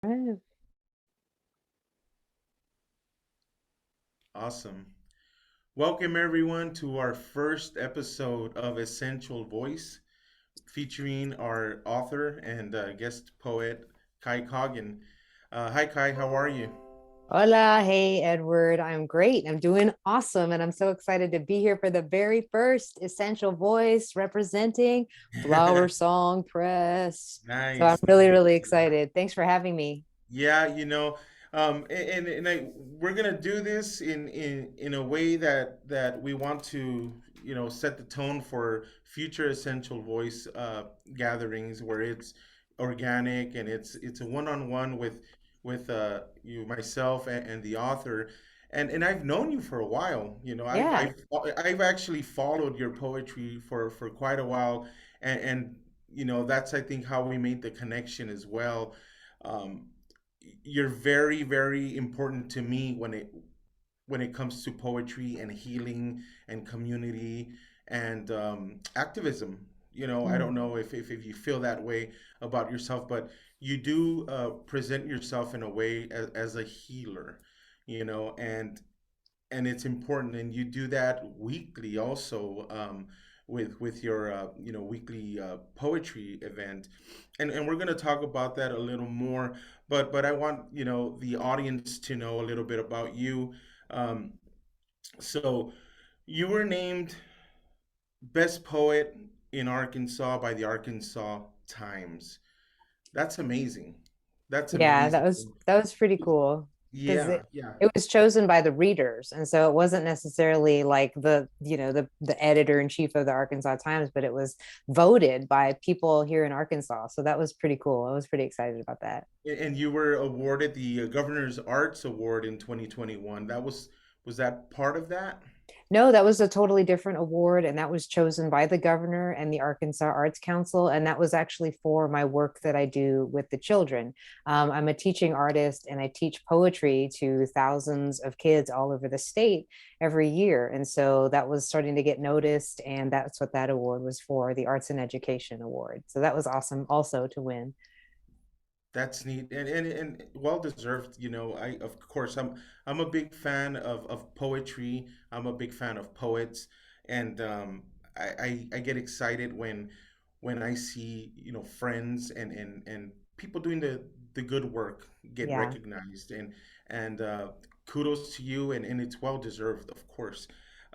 Right. Awesome. Welcome, everyone, to our first episode of Essential Voice, featuring our author and guest poet, Kai Coggin. Hi, Kai, how are you? Hola, hey Edward. I'm great. I'm doing awesome. And I'm so excited to be here for the very first Essential Voice representing FlowerSong Press. So I'm Nice, really, nice. really excited. Thanks for having me. Yeah, we're gonna do this in a way that we want to, set the tone for future Essential Voice gatherings where it's organic and it's a one-on-one with you, myself, and the author. And I've known you for a while. Yeah. I've actually followed your poetry for quite a while, and that's I think how we made the connection as well. Um, you're very, very important to me when it comes to poetry and healing and community and activism. I Mm. don't know if you feel that way about yourself, but you do present yourself in a way as a healer, and it's important, and you do that weekly also, with your weekly poetry event, and we're going to talk about that a little more, but I want the audience to know a little bit about you. Um, so you were named best poet in Arkansas by the Arkansas Times. That's amazing. That's Yeah, that amazing. was that was pretty cool because Yeah, it yeah. it was chosen by the readers, and so it wasn't necessarily like the editor in chief of the Arkansas Times, but it was voted by people here in Arkansas. So that was pretty cool. I was pretty excited about that. And you were awarded the Governor's Arts Award in 2021. Was that part of that? No, that was a totally different award, and that was chosen by the governor and the Arkansas Arts Council. And that was actually for my work that I do with the children. I'm a teaching artist, and I teach poetry to thousands of kids all over the state every year. And so that was starting to get noticed, and that's what that award was for, the Arts and Education Award. So that was awesome also to win. That's neat and well deserved. I of course I'm a big fan of poetry. I'm a big fan of poets, and I get excited when I see friends and people doing the good work get Yeah. recognized, and kudos to you, and it's well deserved, of course.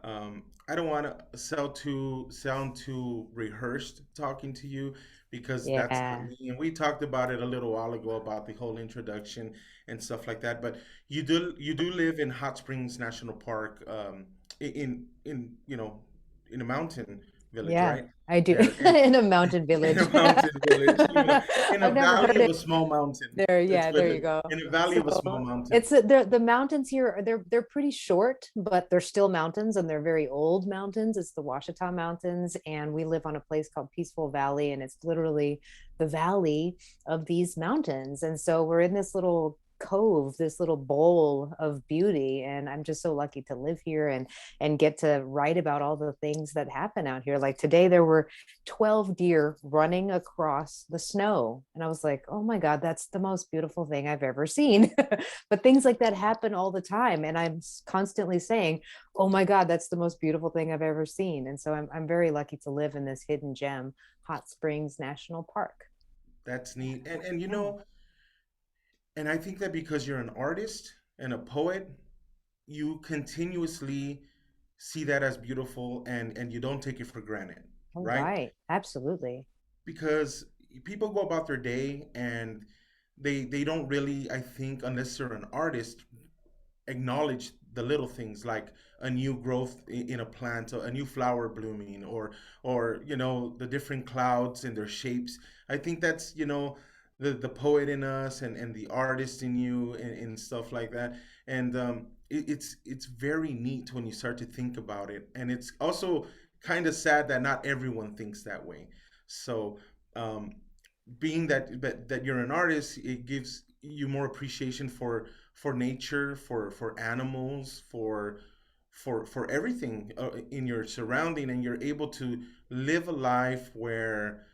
I don't want to sound too rehearsed talking to you, because that's not Yeah. me. And we talked about it a little while ago about the whole introduction and stuff like that. But you do live in Hot Springs National Park, in a mountain village, Yeah, right? I do. There, and In a mountain in a village. mountain village, in a I've never valley heard of it. a small mountain. There, Let's yeah, put there you it go. in a valley So of a small mountain. it's the mountains here they're pretty short, but they're still mountains, and they're very old mountains. It's the Washita Mountains, and we live on a place called Peaceful Valley, and it's literally the valley of these mountains. And so we're in this little cove, this little bowl of beauty, and I'm just so lucky to live here and get to write about all the things that happen out here. Like today there were 12 deer running across the snow. And I was like, oh my God, that's the most beautiful thing I've ever seen. But things like that happen all the time. And I'm constantly saying, oh my God, that's the most beautiful thing I've ever seen. And so I'm very lucky to live in this hidden gem, Hot Springs National Park. That's neat. And Yeah. and I think that because you're an artist and a poet, you continuously see that as beautiful, and you don't take it for granted, All right? right. Absolutely. Because people go about their day, and they don't really, I think, unless they're an artist, acknowledge the little things, like a new growth in a plant, or a new flower blooming, or the different clouds and their shapes. I think that's the poet in us, and the artist in you, and stuff like that. And it's very neat when you start to think about it, and it's also kind of sad that not everyone thinks that way. So um, being that you're an artist, it gives you more appreciation for nature, for animals, for everything in your surrounding, and you're able to live a life where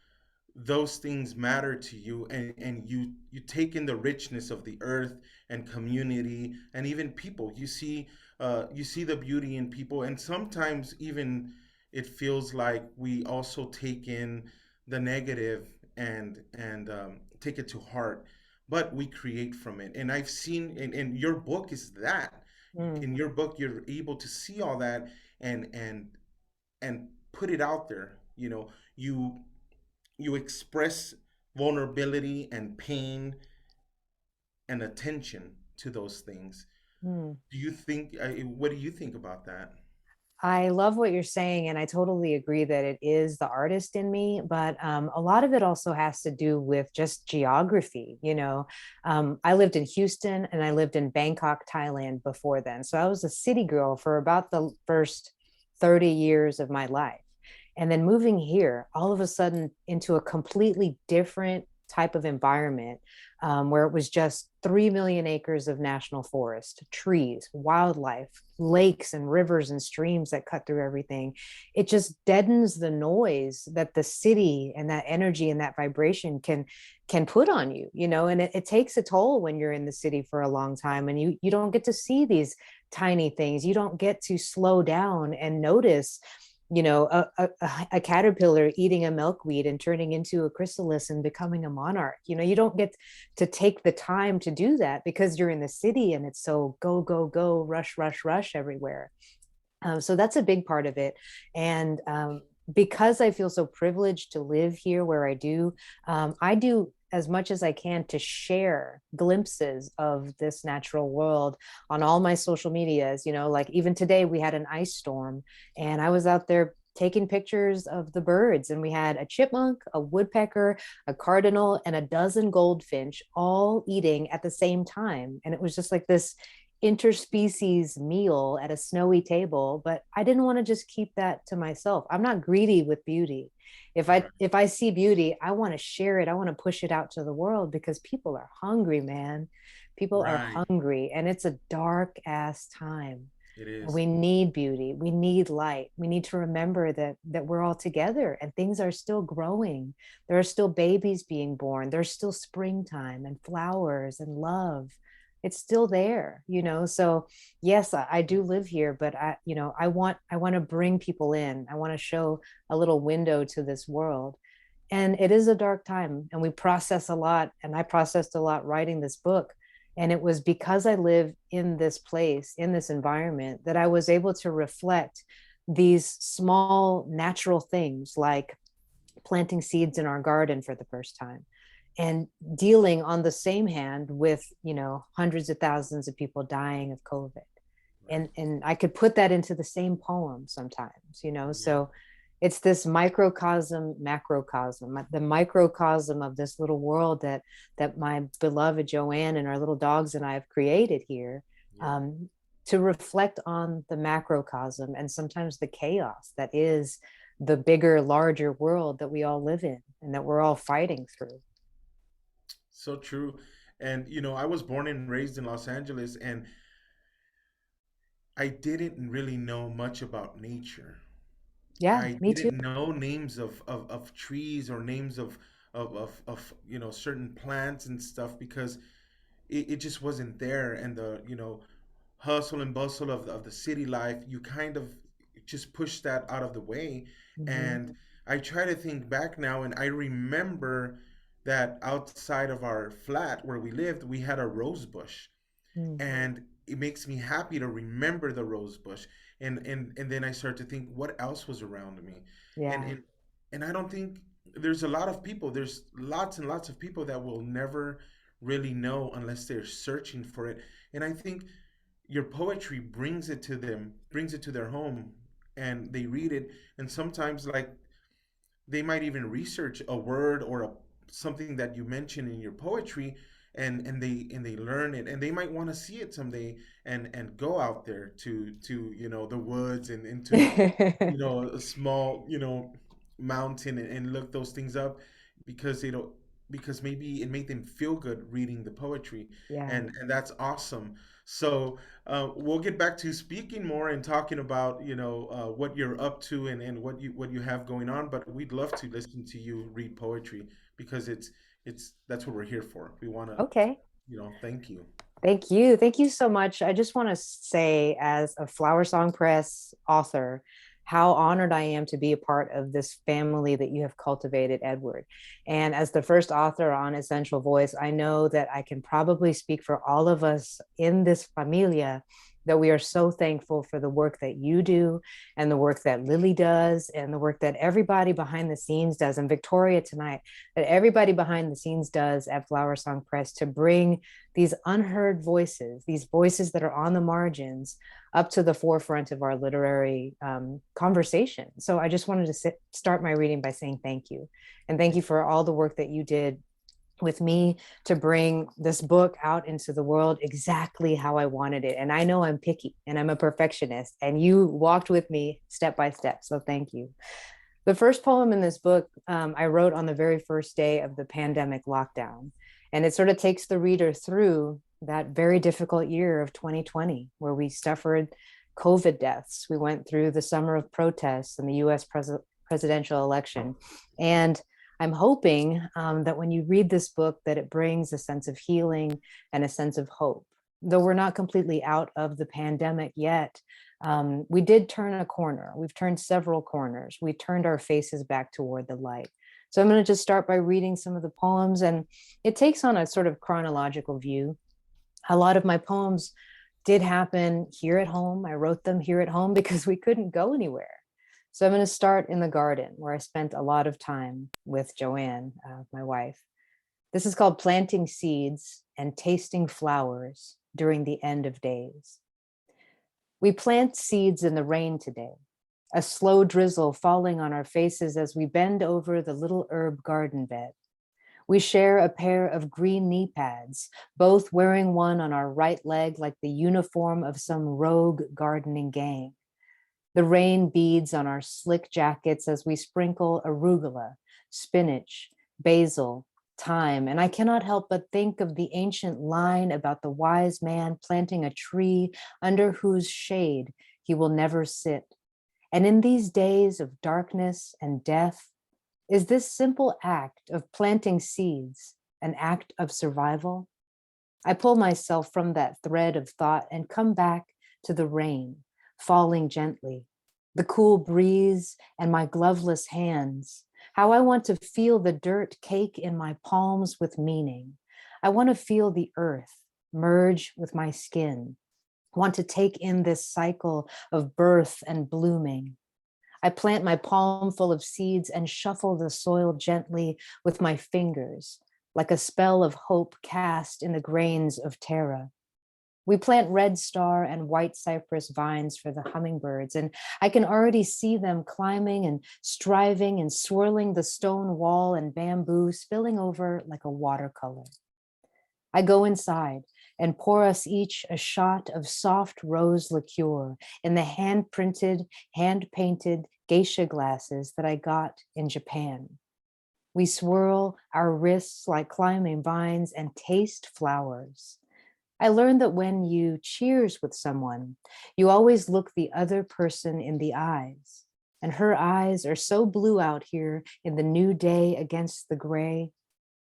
those things matter to you, and you take in the richness of the earth and community and even people. You see the beauty in people, and sometimes even it feels like we also take in the negative and take it to heart, but we create from it. And I've seen in your book is that Mm, in your book you're able to see all that and put it out there. You express vulnerability and pain and attention to those things. mm. What do you think about that? I love what you're saying, and I totally agree that it is the artist in me. But a lot of it also has to do with just geography. I lived in Houston and I lived in Bangkok, Thailand before then. So I was a city girl for about the first 30 years of my life. And then moving here, all of a sudden into a completely different type of environment, where it was just 3 million acres of national forest, trees, wildlife, lakes and rivers and streams that cut through everything. It just deadens the noise that the city and that energy and that vibration can put on you, and it takes a toll when you're in the city for a long time and you don't get to see these tiny things. You don't get to slow down and notice a caterpillar eating a milkweed and turning into a chrysalis and becoming a monarch. You don't get to take the time to do that because you're in the city and it's so go go go, rush rush rush everywhere. So that's a big part of it. And because I feel so privileged to live here where I do as much as I can to share glimpses of this natural world on all my social medias. Like even today we had an ice storm and I was out there taking pictures of the birds, and we had a chipmunk, a woodpecker, a cardinal, and a dozen goldfinch all eating at the same time. And it was just like this interspecies meal at a snowy table, but I didn't want to just keep that to myself. I'm not greedy with beauty. if i Right. if i see beauty, I want to share it. I want to push it out to the world because people are hungry, man. People are Right. hungry and it's a dark ass time. It And is. we need beauty, we need light, we need to remember that we're all together and things are still growing. There are still babies being born, there's still springtime and flowers and love. It's still there. So yes, I do live here, but I want to bring people in. I want to show a little window to this world. And it is a dark time and we process a lot, and I processed a lot writing this book. And it was because I live in this place, in this environment, that I was able to reflect these small natural things like planting seeds in our garden for the first time, and dealing on the same hand with hundreds of thousands of people dying of COVID. and Right. and I could put that into the same poem sometimes. Yeah. So it's this microcosm macrocosm, the microcosm of this little world that my beloved Joanne and our little dogs and I have created here, Yeah. um, to reflect on the macrocosm and sometimes the chaos that is the bigger, larger world that we all live in and that we're all fighting through. So true. And I was born and raised in Los Angeles, and I didn't really know much about nature. Yeah, I me too. didn't know names of trees or names of certain plants and stuff because it just wasn't there. And the hustle and bustle of the city life, you kind of just push that out of the way. Mm-hmm. And I try to think back now, and I remember that outside of our flat where we lived, we had a rose bush, Mm. and it makes me happy to remember the rose bush. And then I start to think what else was around me. and Yeah. and and I don't think there's lots and lots of people that will never really know unless they're searching for it. And I think your poetry brings it to their home, and they read it, and sometimes like they might even research a word or something that you mention in your poetry, and they learn it, and they might want to see it someday, and go out there to the woods and into a small mountain, and look those things up because they don't. because maybe it made them feel good reading the poetry, Yeah. and that's awesome. So we'll get back to speaking more and talking about what you're up to, and what you have going on. But we'd love to listen to you read poetry, because it's that's what we're here for. We want to, Okay. thank you. Thank you. Thank you so much. I just want to say, as a Flower Song Press author, how honored I am to be a part of this family that you have cultivated, Edward. And as the first author on Essential Voice, I know that I can probably speak for all of us in this familia that we are so thankful for the work that you do, and the work that Lily does, and the work that everybody behind the scenes does, and Victoria tonight, that everybody behind the scenes does at Flower Song Press to bring these unheard voices, these voices that are on the margins, up to the forefront of our literary conversation. So I just wanted to start my reading by saying thank you. And thank you for all the work that you did with me to bring this book out into the world exactly how I wanted it. And I know I'm picky and I'm a perfectionist, and you walked with me step by step. So thank you. The first poem in this book I wrote on the very first day of the pandemic lockdown. And it sort of takes the reader through that very difficult year of 2020, where we suffered COVID deaths. We went through the summer of protests and the US presidential election. And I'm hoping that when you read this book, that it brings a sense of healing and a sense of hope. Though we're not completely out of the pandemic yet, we did turn a corner. We've turned several corners. We turned our faces back toward the light. So I'm going to just start by reading some of the poems, and it takes on a sort of chronological view. A lot of my poems did happen here at home. I wrote them here at home because we couldn't go anywhere. So I'm going to start in the garden, where I spent a lot of time with Joanne, my wife. This is called Planting Seeds and Tasting Flowers During the End of Days. We plant seeds in the rain today, a slow drizzle falling on our faces as we bend over the little herb garden bed. We share a pair of green knee pads, both wearing one on our right leg like the uniform of some rogue gardening gang. The rain beads on our slick jackets as we sprinkle arugula, spinach, basil, thyme, and I cannot help but think of the ancient line about the wise man planting a tree under whose shade he will never sit. And in these days of darkness and death, is this simple act of planting seeds an act of survival? I pull myself from that thread of thought and come back to the rain, falling gently, the cool breeze and my gloveless hands. How I want to feel the dirt cake in my palms with meaning. I want to feel the earth merge with my skin. I want to take in this cycle of birth and blooming. I plant my palm full of seeds and shuffle the soil gently with my fingers, like a spell of hope cast in the grains of terra. We plant red star and white cypress vines for the hummingbirds, and I can already see them climbing and striving and swirling the stone wall and bamboo, spilling over like a watercolor. I go inside and pour us each a shot of soft rose liqueur in the hand-printed, hand-painted geisha glasses that I got in Japan. We swirl our wrists like climbing vines and taste flowers. I learned that when you cheers with someone, you always look the other person in the eyes. And her eyes are so blue out here in the new day against the gray.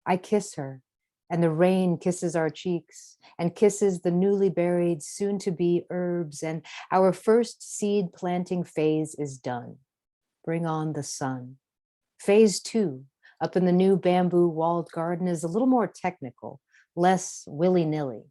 I kiss her, and the rain kisses our cheeks and kisses the newly buried, soon to be herbs, and our first seed planting phase is done. Bring on the sun. Phase 2, up in the new bamboo walled garden, is a little more technical, less willy-nilly,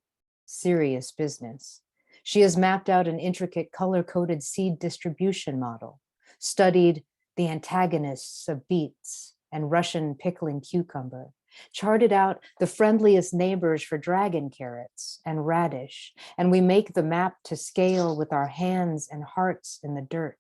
serious business. She has mapped out an intricate color-coded seed distribution model, studied the antagonists of beets and Russian pickling cucumber, charted out the friendliest neighbors for dragon carrots and radish, and we make the map to scale with our hands and hearts in the dirt.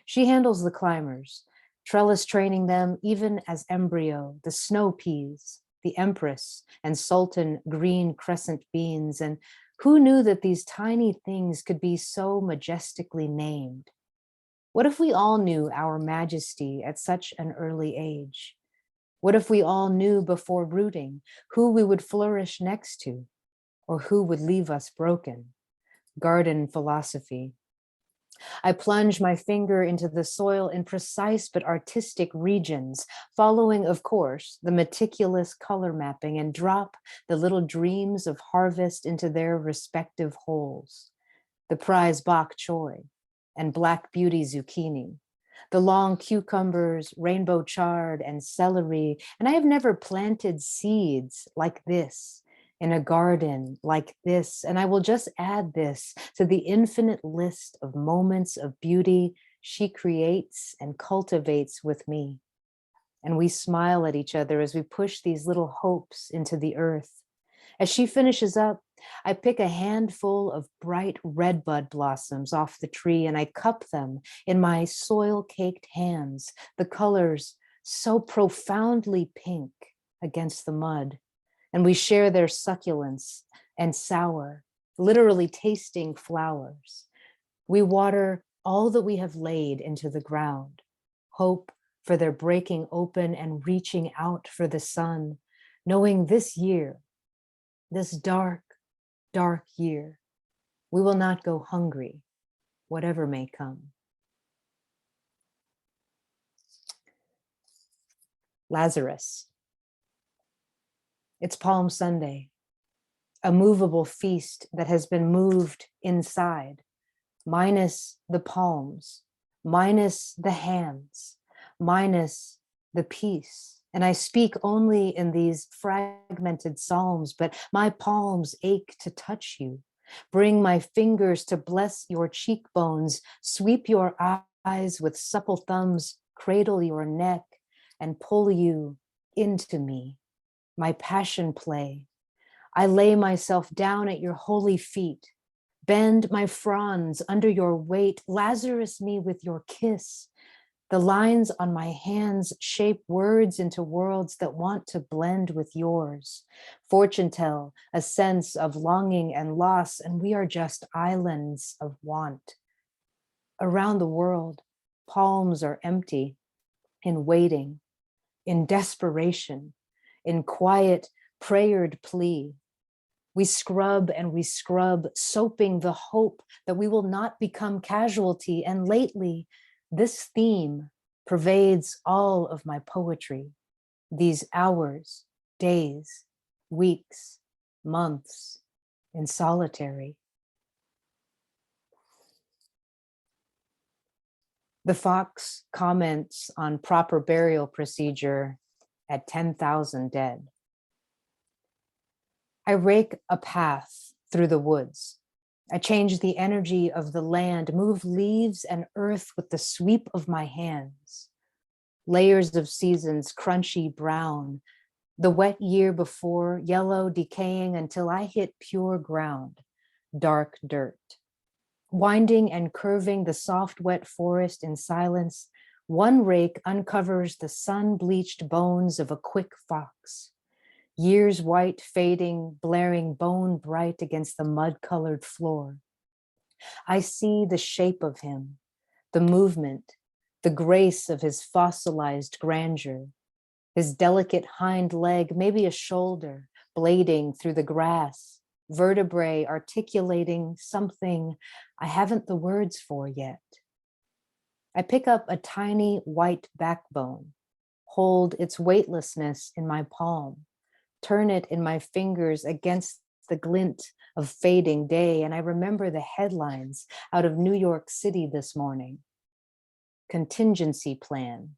She handles the climbers, trellis training them even as embryo, the snow peas, the empress and sultan green crescent beans, and who knew that these tiny things could be so majestically named? What if we all knew our majesty at such an early age? What if we all knew before rooting who we would flourish next to or who would leave us broken? Garden philosophy. I plunge my finger into the soil in precise but artistic regions, following, of course, the meticulous color mapping, and drop the little dreams of harvest into their respective holes. The prize bok choy and black beauty zucchini, the long cucumbers, rainbow chard, and celery. And I have never planted seeds like this in a garden like this. And I will just add this to the infinite list of moments of beauty she creates and cultivates with me. And we smile at each other as we push these little hopes into the earth. As she finishes up, I pick a handful of bright redbud blossoms off the tree and I cup them in my soil-caked hands, the colors so profoundly pink against the mud. And we share their succulence and sour, literally tasting flowers. We water all that we have laid into the ground, hope for their breaking open and reaching out for the sun, knowing this year, this dark, dark year, we will not go hungry, whatever may come. Lazarus. It's Palm Sunday, a movable feast that has been moved inside, minus the palms, minus the hands, minus the peace. And I speak only in these fragmented psalms, but my palms ache to touch you. Bring my fingers to bless your cheekbones, sweep your eyes with supple thumbs, cradle your neck, and pull you into me, my passion play. I lay myself down at your holy feet, bend my fronds under your weight, Lazarus me with your kiss. The lines on my hands shape words into worlds that want to blend with yours. Fortune tell, a sense of longing and loss, and we are just islands of want. Around the world, palms are empty, in waiting, in desperation, in quiet, prayered plea. We scrub and we scrub, soaping the hope that we will not become casualty. And lately, this theme pervades all of my poetry. These hours, days, weeks, months in solitary. The fox comments on proper burial procedure at 10,000 dead. I rake a path through the woods. I change the energy of the land, move leaves and earth with the sweep of my hands. Layers of seasons, crunchy brown, the wet year before, yellow decaying until I hit pure ground, dark dirt. Winding and curving the soft, wet forest in silence, one rake uncovers the sun-bleached bones of a quick fox. Years white fading, blaring bone bright against the mud-colored floor. I see the shape of him, the movement, the grace of his fossilized grandeur, his delicate hind leg, maybe a shoulder, blading through the grass, vertebrae articulating something I haven't the words for yet. I pick up a tiny white backbone, hold its weightlessness in my palm, turn it in my fingers against the glint of fading day, and I remember the headlines out of New York City this morning. Contingency plan.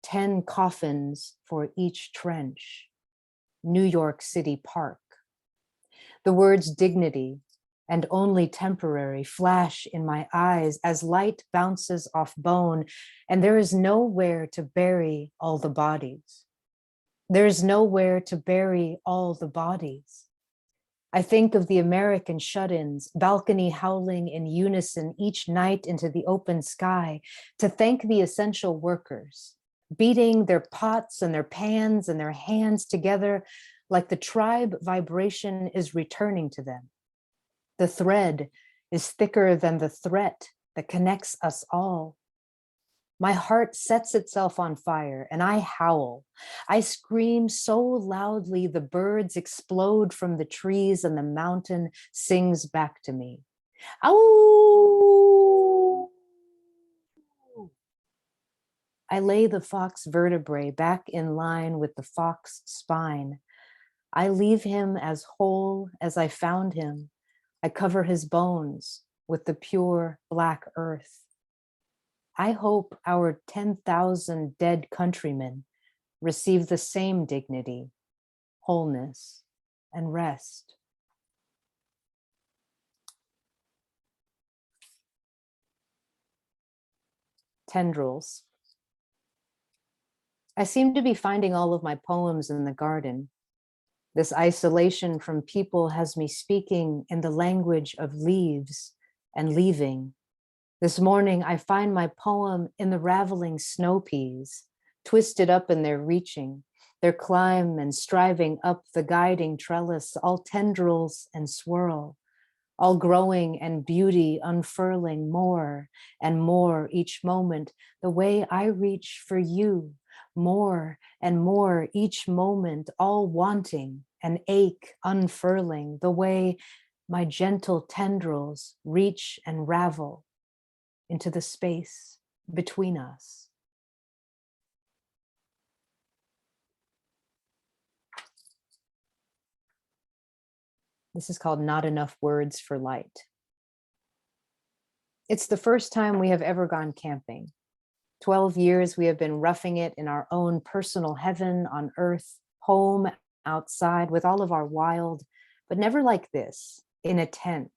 10 coffins for each trench. New York City Park. The words dignity and only temporary flash in my eyes as light bounces off bone, and there is nowhere to bury all the bodies. There's nowhere to bury all the bodies. I think of the American shut-ins, balcony howling in unison each night into the open sky to thank the essential workers, beating their pots and their pans and their hands together like the tribe vibration is returning to them. The thread is thicker than the threat that connects us all. My heart sets itself on fire and I howl. I scream so loudly the birds explode from the trees and the mountain sings back to me. Ow! I lay the fox vertebrae back in line with the fox spine. I leave him as whole as I found him. I cover his bones with the pure black earth. I hope our 10,000 dead countrymen receive the same dignity, wholeness, and rest. Tendrils. I seem to be finding all of my poems in the garden. This isolation from people has me speaking in the language of leaves and leaving. This morning, I find my poem in the raveling snow peas, twisted up in their reaching, their climb and striving up the guiding trellis, all tendrils and swirl, all growing and beauty unfurling more and more each moment, the way I reach for you, more and more each moment, all wanting and ache unfurling, the way my gentle tendrils reach and ravel into the space between us. This is called Not Enough Words for Light. It's the first time we have ever gone camping. 12 years we have been roughing it in our own personal heaven on earth, home, outside, with all of our wild, but never like this, in a tent,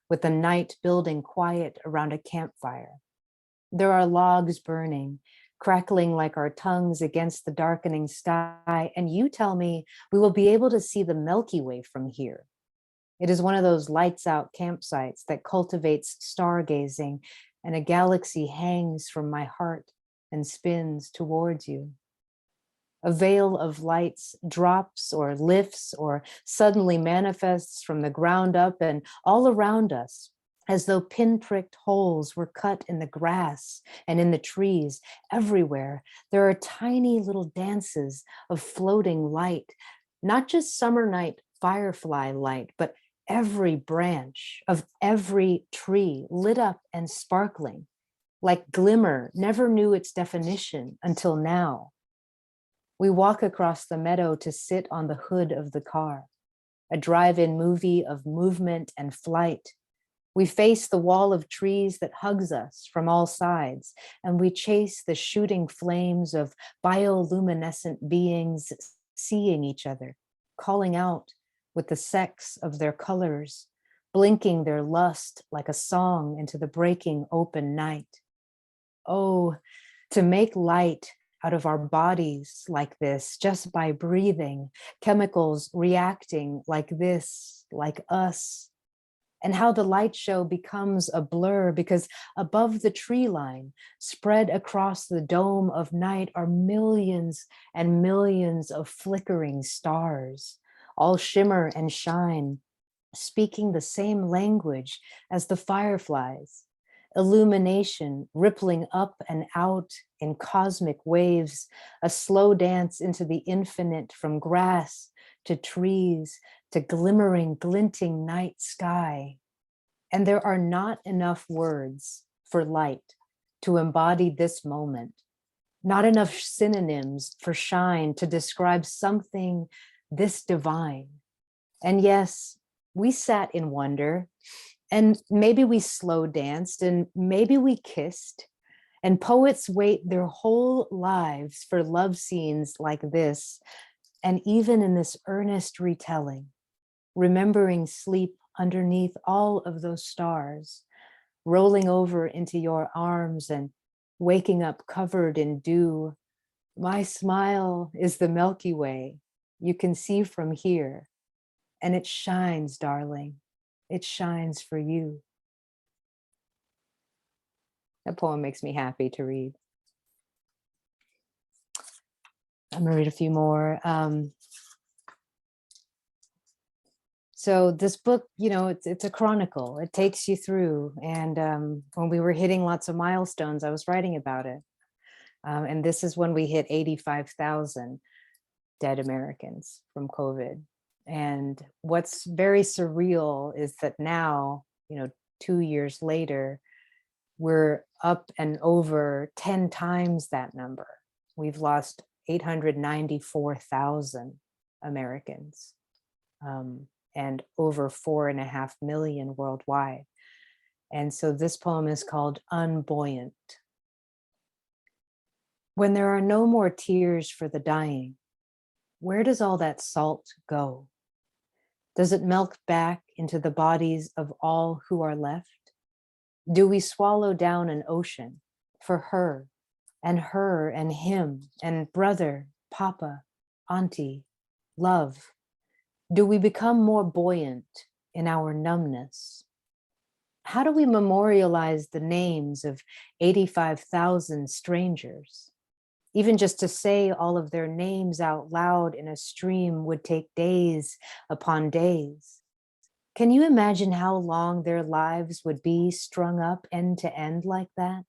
with the night building quiet around a campfire. There are logs burning, crackling like our tongues against the darkening sky, and you tell me we will be able to see the Milky Way from here. It is one of those lights out campsites that cultivates stargazing, and a galaxy hangs from my heart and spins towards you. A veil of lights drops or lifts or suddenly manifests from the ground up and all around us, as though pinpricked holes were cut in the grass and in the trees. Everywhere, there are tiny little dances of floating light, not just summer night firefly light, but every branch of every tree lit up and sparkling, like glimmer never knew its definition until now. We walk across the meadow to sit on the hood of the car, a drive-in movie of movement and flight. We face the wall of trees that hugs us from all sides, and we chase the shooting flames of bioluminescent beings seeing each other, calling out with the sex of their colors, blinking their lust like a song into the breaking open night. Oh, to make light out of our bodies like this, just by breathing, chemicals reacting like this, like us, and how the light show becomes a blur because above the tree line, spread across the dome of night, are millions and millions of flickering stars, all shimmer and shine, speaking the same language as the fireflies. Illumination rippling up and out in cosmic waves, a slow dance into the infinite from grass to trees to glimmering, glinting night sky. And there are not enough words for light to embody this moment, not enough synonyms for shine to describe something this divine. And yes, we sat in wonder, and maybe we slow danced, and maybe we kissed. And poets wait their whole lives for love scenes like this. And even in this earnest retelling, remembering sleep underneath all of those stars, rolling over into your arms and waking up covered in dew. My smile is the Milky Way you can see from here. And it shines, darling. It shines for you. That poem makes me happy to read. I'm gonna read a few more. So this book, it's a chronicle. It takes you through. And when we were hitting lots of milestones, I was writing about it. And this is when we hit 85,000 dead Americans from COVID. And what's very surreal is that now, 2 years later, we're up and over 10 times that number. We've lost 894,000 Americans, and over 4.5 million worldwide. And so this poem is called Unbuoyant. When there are no more tears for the dying, where does all that salt go? Does it melt back into the bodies of all who are left? Do we swallow down an ocean for her and him and brother, papa, auntie, love? Do we become more buoyant in our numbness? How do we memorialize the names of 85,000 strangers? Even just to say all of their names out loud in a stream would take days upon days. Can you imagine how long their lives would be strung up end to end like that?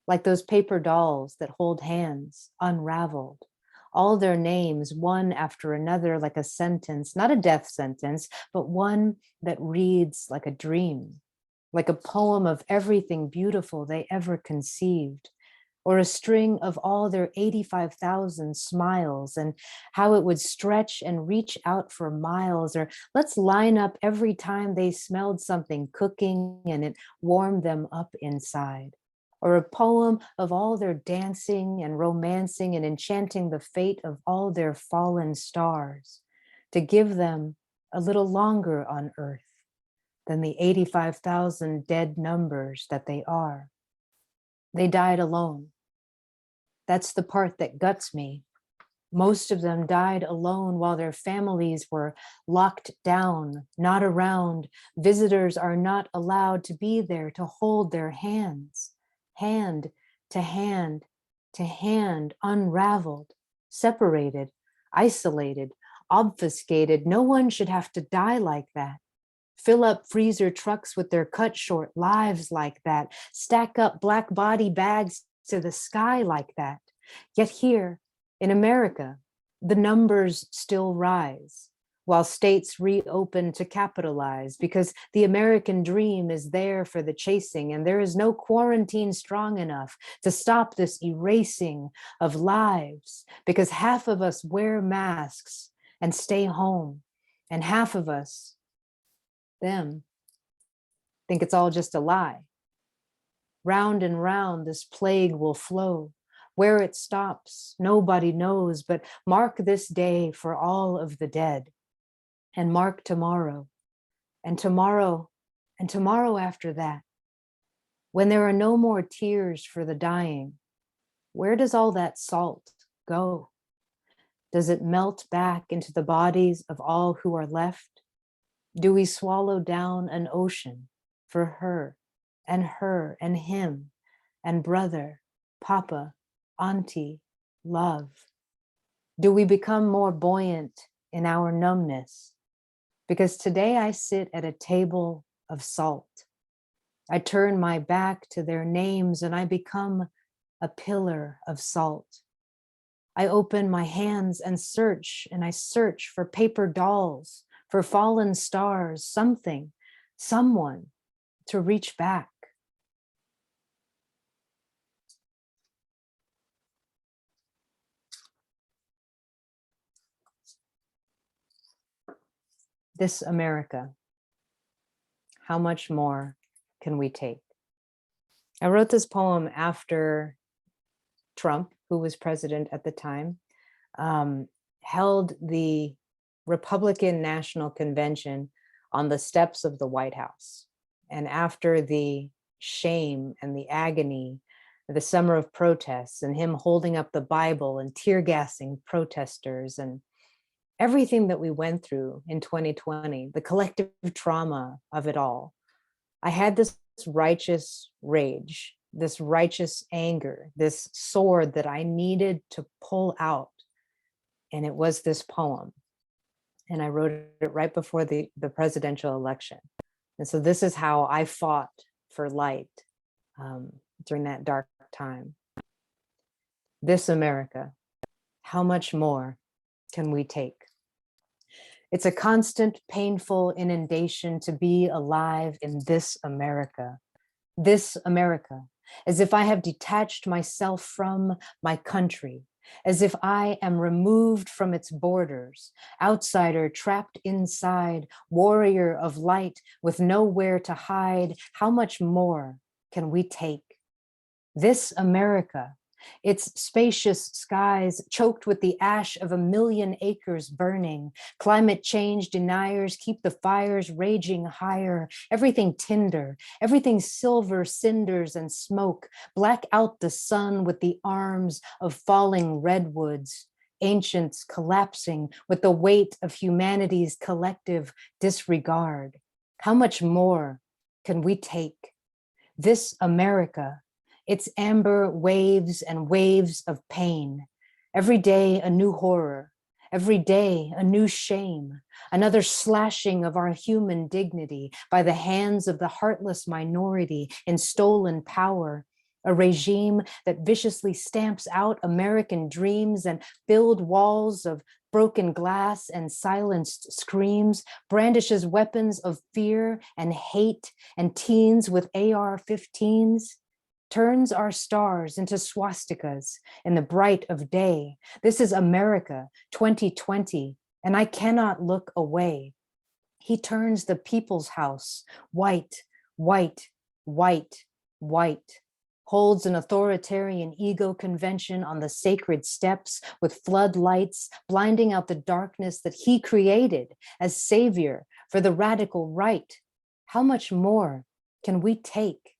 Like those paper dolls that hold hands, unraveled. All their names, one after another, like a sentence, not a death sentence, but one that reads like a dream, like a poem of everything beautiful they ever conceived, or a string of all their 85,000 smiles and how it would stretch and reach out for miles. Or let's line up every time they smelled something cooking and it warmed them up inside. Or a poem of all their dancing and romancing and enchanting the fate of all their fallen stars, to give them a little longer on earth than the 85,000 dead numbers that they are. They died alone. That's the part that guts me. Most of them died alone while their families were locked down, not around. Visitors are not allowed to be there to hold their hands, hand to hand to hand, unraveled, separated, isolated, obfuscated. No one should have to die like that. Fill up freezer trucks with their cut short lives like that. Stack up black body bags to the sky like that. Yet here in America, the numbers still rise while states reopen to capitalize, because the American dream is there for the chasing, and there is no quarantine strong enough to stop this erasing of lives, because half of us wear masks and stay home, and half of us, them, think it's all just a lie. Round and round this plague will flow. Where it stops, nobody knows, but mark this day for all of the dead, and mark tomorrow, and tomorrow, and tomorrow after that. When there are no more tears for the dying, where does all that salt go? Does it melt back into the bodies of all who are left? Do we swallow down an ocean for her and him and brother, papa, auntie, love? Do we become more buoyant in our numbness? Because today I sit at a table of salt. I turn my back to their names and I become a pillar of salt. I open my hands and I search for paper dolls, for fallen stars, something, someone to reach back. This America, how much more can we take? I wrote this poem after Trump, who was president at the time, held the Republican National Convention on the steps of the White House. And after the shame and the agony, the summer of protests, and him holding up the Bible and tear gassing protesters, and everything that we went through in 2020, the collective trauma of it all, I had this righteous rage, this righteous anger, this sword that I needed to pull out. And it was this poem. And I wrote it right before the presidential election. And so this is how I fought for light during that dark time. This America, how much more can we take? It's a constant, painful inundation to be alive in this America, as if I have detached myself from my country, as if I am removed from its borders, outsider trapped inside, warrior of light with nowhere to hide. How much more can we take? This America, its spacious skies choked with the ash of 1,000,000 acres burning. Climate change deniers keep the fires raging higher. Everything tinder, everything silver cinders and smoke. Black out the sun with the arms of falling redwoods. Ancients collapsing with the weight of humanity's collective disregard. How much more can we take? This America, its amber waves and waves of pain. Every day a new horror, every day a new shame, another slashing of our human dignity by the hands of the heartless minority in stolen power, a regime that viciously stamps out American dreams and build walls of broken glass and silenced screams, brandishes weapons of fear and hate, and teens with AR-15s, turns our stars into swastikas in the bright of day. This is America 2020, and I cannot look away. He turns the people's house white, white, white, white, holds an authoritarian ego convention on the sacred steps with floodlights, blinding out the darkness that he created as savior for the radical right. How much more can we take?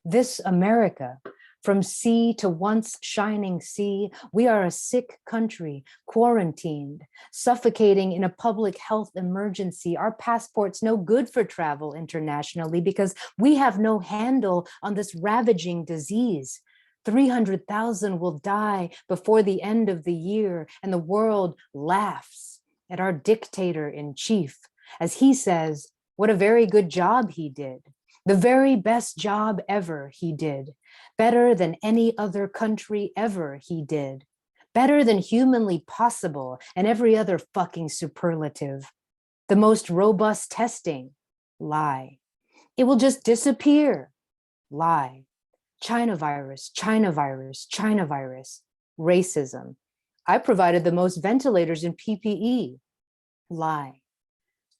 This America, from sea to once shining sea, we are a sick country, quarantined, suffocating in a public health emergency. Our passports no good for travel internationally because we have no handle on this ravaging disease. 300,000 will die before the end of the year, and the world laughs at our dictator in chief as he says, what a very good job he did. The very best job ever he did, better than any other country ever he did, better than humanly possible and every other fucking superlative. The most robust testing, lie. It will just disappear, lie. China virus, China virus, China virus, racism. I provided the most ventilators in PPE, lie.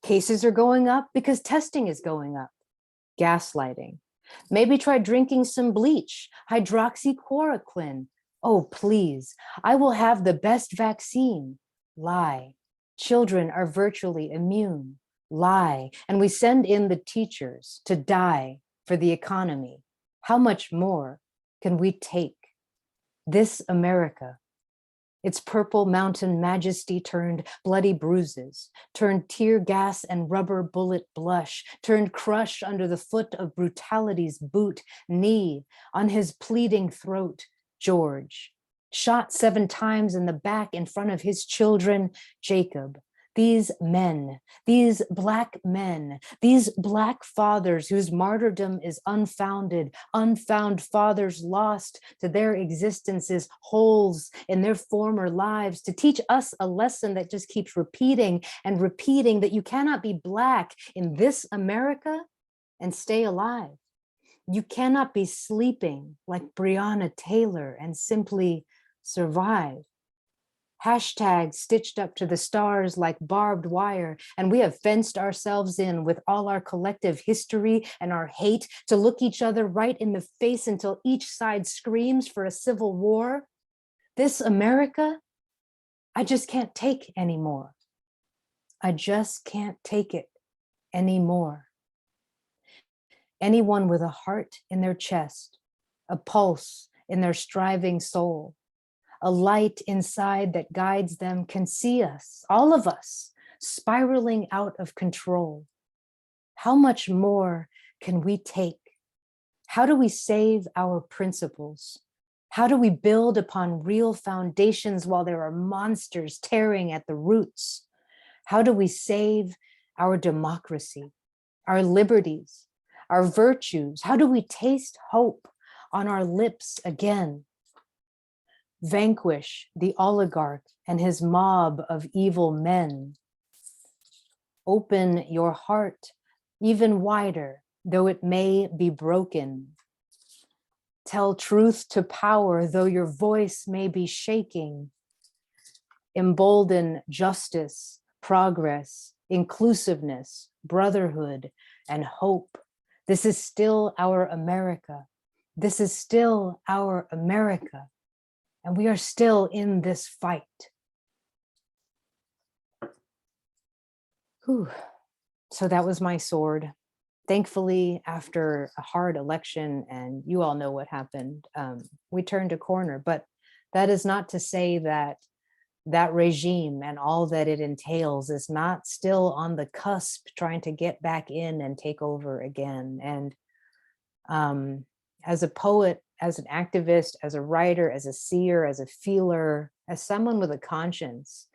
Cases are going up because testing is going up. Gaslighting. Maybe try drinking some bleach, hydroxychloroquine. Oh, please, I will have the best vaccine. Lie. Children are virtually immune. Lie. And we send in the teachers to die for the economy. How much more can we take? This America, its purple mountain majesty turned bloody bruises, turned tear gas and rubber bullet blush, turned crush under the foot of brutality's boot, knee on his pleading throat, George. Shot 7 times in the back in front of his children, Jacob. These men, these black men, these black fathers whose martyrdom is unfounded, unfound fathers lost to their existences, holes in their former lives, to teach us a lesson that just keeps repeating and repeating that you cannot be black in this America and stay alive. You cannot be sleeping like Breonna Taylor and simply survive. Hashtags stitched up to the stars like barbed wire, and we have fenced ourselves in with all our collective history and our hate to look each other right in the face until each side screams for a civil war. This America, I just can't take anymore. I just can't take it anymore. Anyone with a heart in their chest, a pulse in their striving soul, a light inside that guides them can see us, all of us, spiraling out of control. How much more can we take? How do we save our principles? How do we build upon real foundations while there are monsters tearing at the roots? How do we save our democracy, our liberties, our virtues? How do we taste hope on our lips again? Vanquish the oligarch and his mob of evil men. Open your heart even wider, though it may be broken. Tell truth to power, though your voice may be shaking. Embolden justice, progress, inclusiveness, brotherhood, and hope. This is still our America. This is still our America. And we are still in this fight. Whew. So that was my sword. Thankfully, after a hard election, and you all know what happened, we turned a corner. But that is not to say that that regime and all that it entails is not still on the cusp trying to get back in and take over again. And as a poet, as an activist, as a writer, as a seer, as a feeler, as someone with a conscience,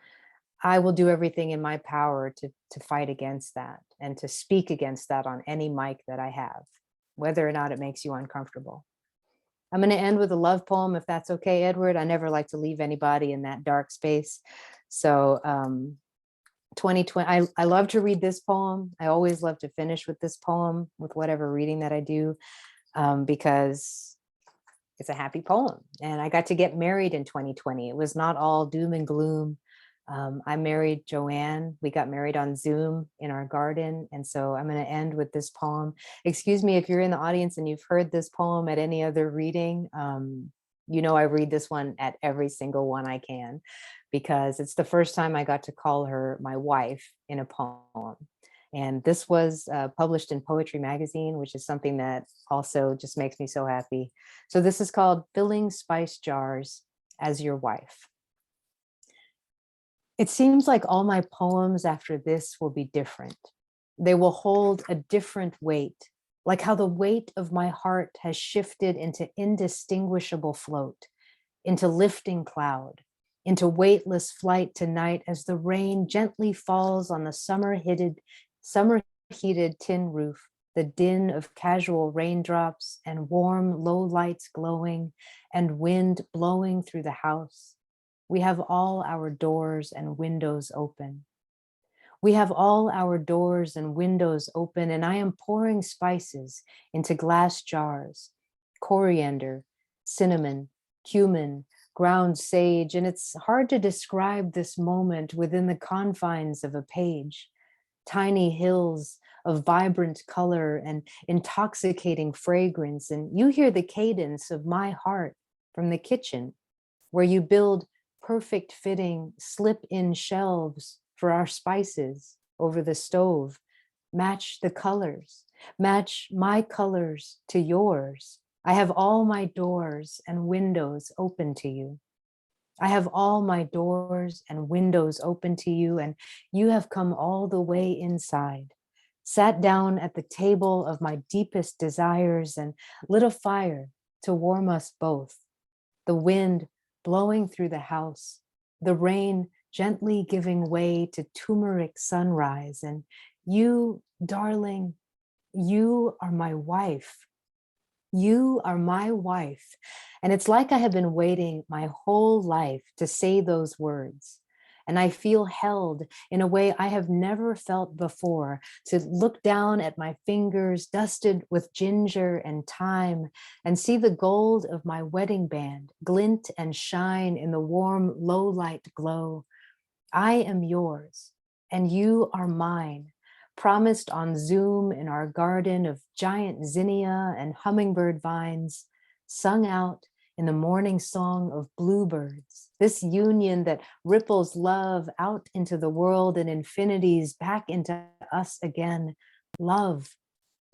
I will do everything in my power to fight against that and to speak against that on any mic that I have, whether or not it makes you uncomfortable. I'm going to end with a love poem, if that's okay, Edward. I never like to leave anybody in that dark space. So 2020, I love to read this poem. I always love to finish with this poem, with whatever reading that I do, because it's a happy poem. And I got to get married in 2020. It was not all doom and gloom. I married Joanne. We got married on Zoom in our garden. And so I'm going to end with this poem. Excuse me if you're in the audience and you've heard this poem at any other reading. You know, I read this one at every single one I can, because it's the first time I got to call her my wife in a poem. And this was published in Poetry Magazine, which is something that also just makes me so happy. So this is called Filling Spice Jars as Your Wife. It seems like all my poems after this will be different. They will hold a different weight, like how the weight of my heart has shifted into indistinguishable float, into lifting cloud, into weightless flight tonight as the rain gently falls on the summer-heated tin roof, the din of casual raindrops and warm low lights glowing and wind blowing through the house. We have all our doors and windows open. We have all our doors and windows open, and I am pouring spices into glass jars, coriander, cinnamon, cumin, ground sage, and it's hard to describe this moment within the confines of a page. Tiny hills of vibrant color and intoxicating fragrance, and you hear the cadence of my heart from the kitchen, where you build perfect fitting slip-in shelves for our spices over the stove. Match the colors, match my colors to yours. I have all my doors and windows open to you. I have all my doors and windows open to you, and you have come all the way inside, sat down at the table of my deepest desires and lit a fire to warm us both. The wind blowing through the house, the rain gently giving way to turmeric sunrise. And you, darling, you are my wife. You are my wife. And it's like I have been waiting my whole life to say those words. And I feel held in a way I have never felt before, to look down at my fingers dusted with ginger and thyme and see the gold of my wedding band glint and shine in the warm low light glow. I am yours and you are mine, promised on Zoom in our garden of giant zinnia and hummingbird vines, sung out in the morning song of bluebirds, this union that ripples love out into the world and infinities back into us again. Love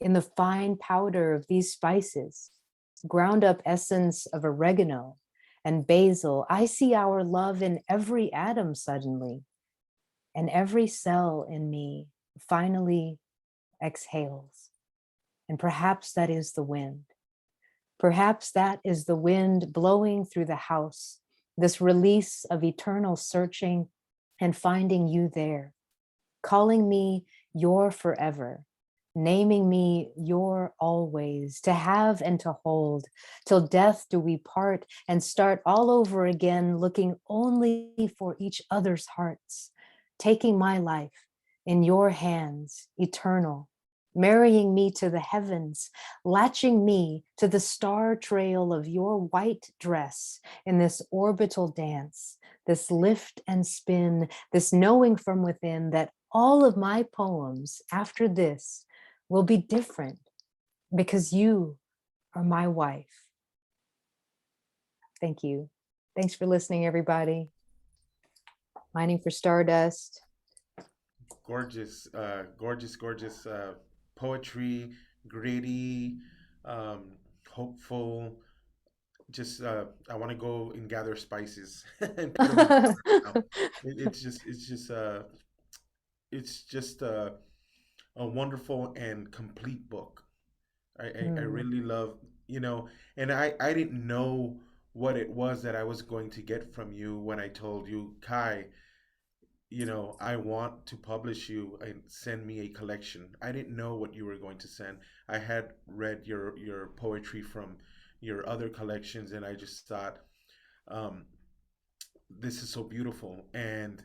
in the fine powder of these spices, ground up essence of oregano and basil. I see our love in every atom suddenly, and every cell in me finally exhales. And perhaps that is the wind. Perhaps that is the wind blowing through the house, this release of eternal searching and finding you there, calling me your forever, naming me your always, to have and to hold. Till death do we part and start all over again, looking only for each other's hearts, taking my life in your hands, eternal, marrying me to the heavens, latching me to the star trail of your white dress in this orbital dance, this lift and spin, this knowing from within that all of my poems after this will be different because you are my wife. Thank you. Thanks for listening, everybody. Mining for Stardust. Gorgeous, gorgeous poetry, gritty, hopeful. Just I want to go and gather spices and put them in my garden now. It's just a wonderful and complete book. I Mm, really love, and I didn't know what it was that I was going to get from you when I told you, Kai, I want to publish you and send me a collection. I didn't know what you were going to send. I had read your poetry from your other collections, and I just thought, um, this is so beautiful. And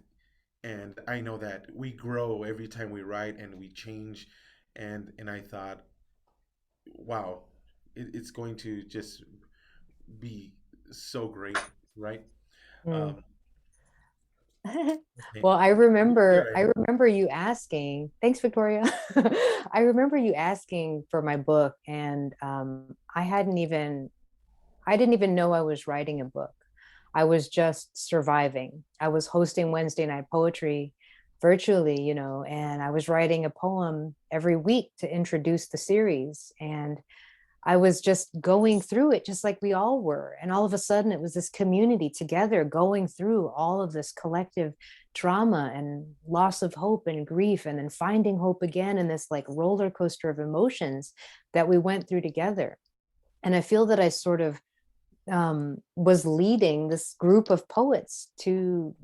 I know that we grow every time we write and we change, and I thought, wow, it's going to just be so great, right? mm. Um, okay. Well, I Go remember, I ahead. remember you asking. Thanks, Victoria. I remember you asking for my book, and I didn't even know I was writing a book. I was just surviving. I was hosting Wednesday night poetry virtually, and I was writing a poem every week to introduce the series. And I was just going through it just like we all were. And all of a sudden, it was this community together going through all of this collective trauma and loss of hope and grief, and then finding hope again in this like roller coaster of emotions that we went through together. And I feel that I sort of was leading this group of poets to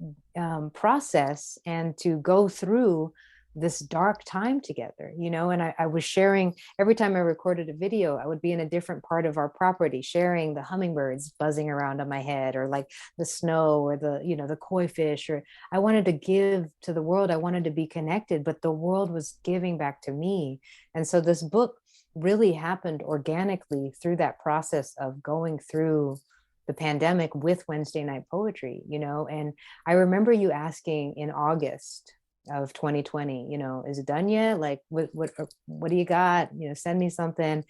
process and to go through this dark time together, and I was sharing every time I recorded a video, I would be in a different part of our property, sharing the hummingbirds buzzing around on my head, or like the snow, or the koi fish, or I wanted to give to the world. I wanted to be connected, but the world was giving back to me. And so this book really happened organically through that process of going through the pandemic with Wednesday night poetry, and I remember you asking in August of 2020, is it done yet? Like, what do you got? Send me something.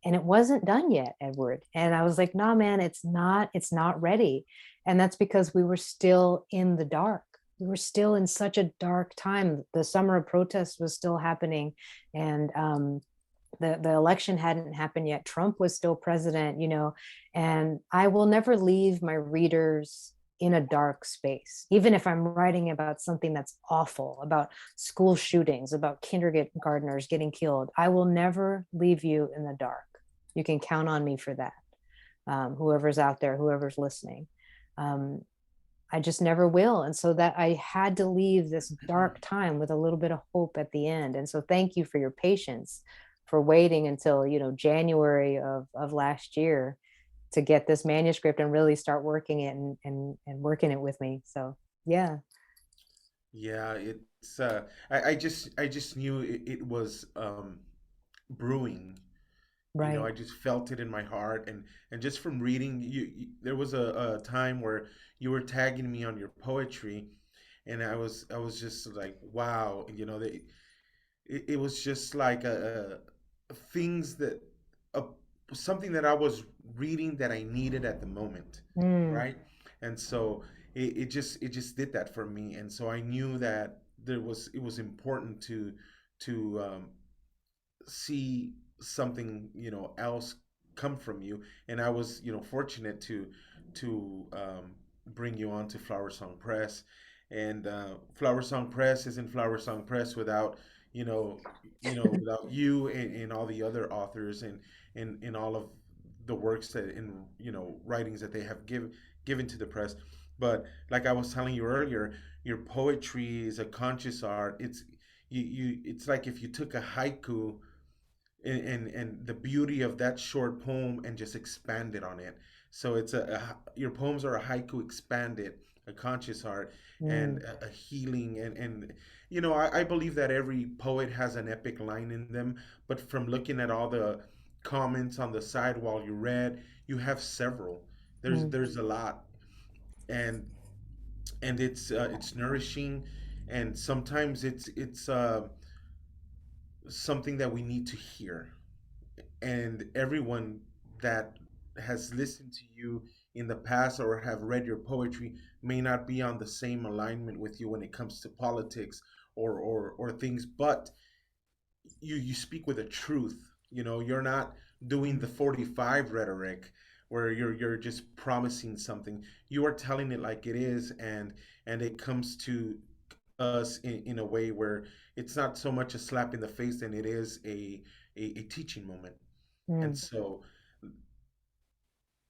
And it wasn't done yet, Edward. And I was like, nah, man, it's not ready. And that's because we were still in the dark. We were still in such a dark time. The summer of protests was still happening. And the election hadn't happened yet. Trump was still president, and I will never leave my readers in a dark space, even if I'm writing about something that's awful, about school shootings, about kindergartners getting killed. I will never leave you in the dark. You can count on me for that. Whoever's out there, whoever's listening. Um, I just never will. And so that I had to leave this dark time with a little bit of hope at the end. And so thank you for your patience, for waiting until, January of last year to get this manuscript and really start working it and working it with me. So yeah. Yeah, I just knew it was brewing. I Right. just felt it in my heart, and just from reading there was a time where you were tagging me on your poetry, and I was just like, wow, it was just like things that uh, something that I was reading that I needed at the moment, Mm, right? And so it just did that for me, and so I knew that it was important to see something else come from you. And I was fortunate to bring you on to Flower Song Press. And Flower Song Press isn't Flower Song Press without you know without you and all the other authors and all of the works that in writings that they have given to the press. But like I was telling you earlier, your poetry is a conscious art. It's like if you took a haiku and the beauty of that short poem and just expanded on it. So it's your poems are a haiku expanded, a conscious art, and Mm, a healing. And you know, I believe that every poet has an epic line in them, but from looking at all the comments on the side while you read, you have several. mm. There's a lot, and it's nourishing, and sometimes it's something that we need to hear. And everyone that has listened to you in the past or have read your poetry may not be on the same alignment with you when it comes to politics or things, but you speak with a truth. You know, you're not doing the 45 rhetoric where you're just promising something. You are telling it like it is, and it comes to us in a way where it's not so much a slap in the face than it is a teaching moment. And Mm. so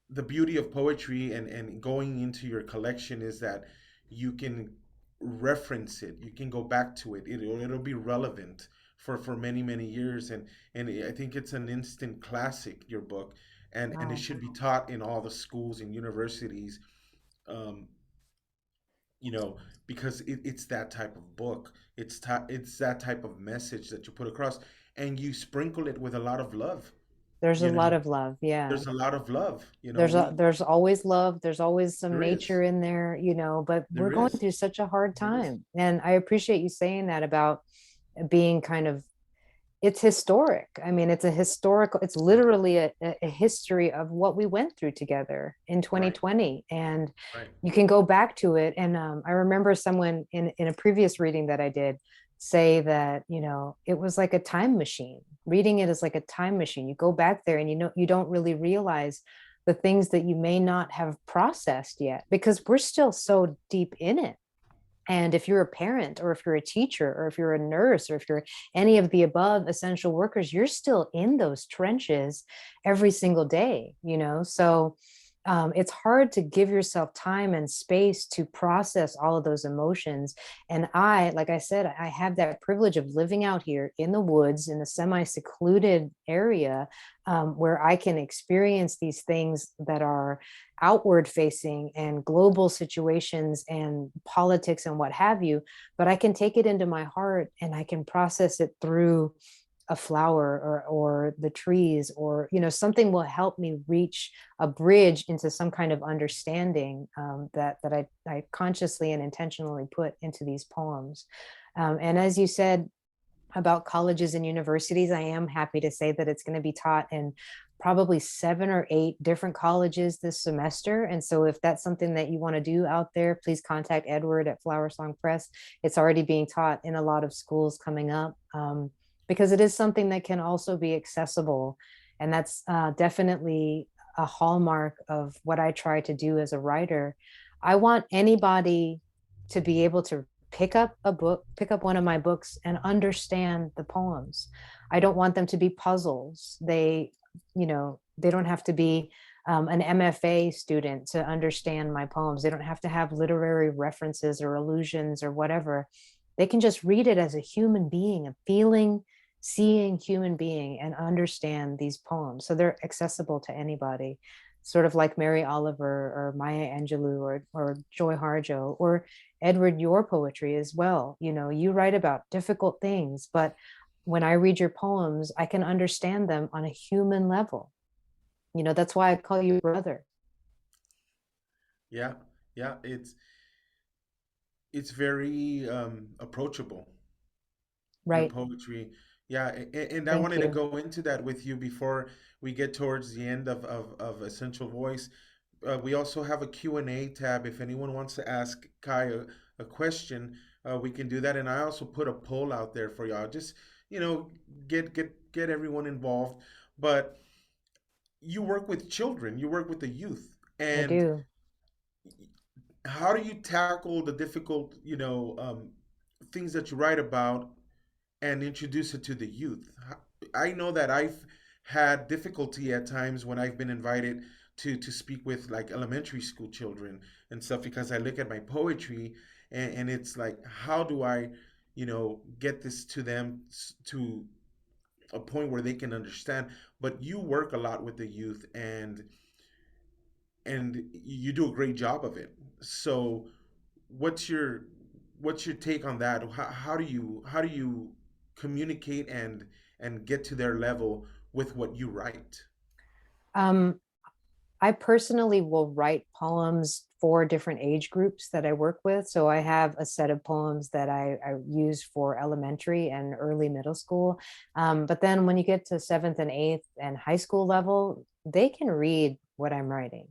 the beauty of poetry and going into your collection is that you can reference it, you can go back to it, it'll be relevant for many many years. And I think it's an instant classic, your book, and it Wow. should be taught in all the schools and universities. um, you know, because it's that type of book, it's that type of message that you put across, and you sprinkle it with a lot of love. There's a You lot know, of love. Yeah. there's a lot of love. You know, There's always love. There's always some there is. nature in there, but we're There going is. through such a hard There is. time. And I appreciate you saying that about being kind of, it's historic. I mean, it's a historical, it's literally a history of what we went through together in Right. 2020. And Right. you can go back to it. And I remember someone in a previous reading that I did say that, it was like a time machine. Reading it is like a time machine. You go back there and you don't really realize the things that you may not have processed yet because we're still so deep in it. And if you're a parent, or if you're a teacher, or if you're a nurse, or if you're any of the above essential workers, you're still in those trenches every single day, So it's hard to give yourself time and space to process all of those emotions. And like I said, I have that privilege of living out here in the woods in a semi secluded area, where I can experience these things that are outward facing and global situations and politics and what have you, but I can take it into my heart and I can process it through a flower or the trees, or something will help me reach a bridge into some kind of understanding, that I consciously and intentionally put into these poems. And as you said about colleges and universities, I am happy to say that it's going to be taught in probably 7 or 8 different colleges this semester. And so if that's something that you want to do out there, please contact Edward at FlowerSong Press. It's already being taught in a lot of schools coming up, because it is something that can also be accessible. And that's definitely a hallmark of what I try to do as a writer. I want anybody to be able to pick up one of my books and understand the poems. I don't want them to be puzzles. They don't have to be an MFA student to understand my poems. They don't have to have literary references or allusions or whatever. They can just read it as a human being, a feeling, seeing human being, and understand these poems. So they're accessible to anybody, sort of like Mary Oliver or Maya Angelou or Joy Harjo or Edward, your poetry as well. You write about difficult things, but when I read your poems, I can understand them on a human level. That's why I call you brother. Yeah. Yeah. It's very approachable, your Right. poetry. Yeah, and I Thank wanted to you. go into that with you before we get towards the end of Essential Voice. We also have a Q&A tab. If anyone wants to ask Kai a question, we can do that. And I also put a poll out there for y'all. Just, you know, get everyone involved. But you work with children, you work with the youth. I And do. how do you tackle the difficult, things that you write about and introduce it to the youth? I know that I've had difficulty at times when I've been invited to speak with like elementary school children and stuff, because I look at my poetry and it's like, how do I, get this to them to a point where they can understand. But you work a lot with the youth, and you do a great job of it. So what's your what's your take on that? How do you communicate and get to their level with what you write? Um, I personally will write poems for different age groups that I work with. So I have a set of poems that I use for elementary and early middle school. But then when you get to seventh and eighth and high school level, they can read what I'm writing.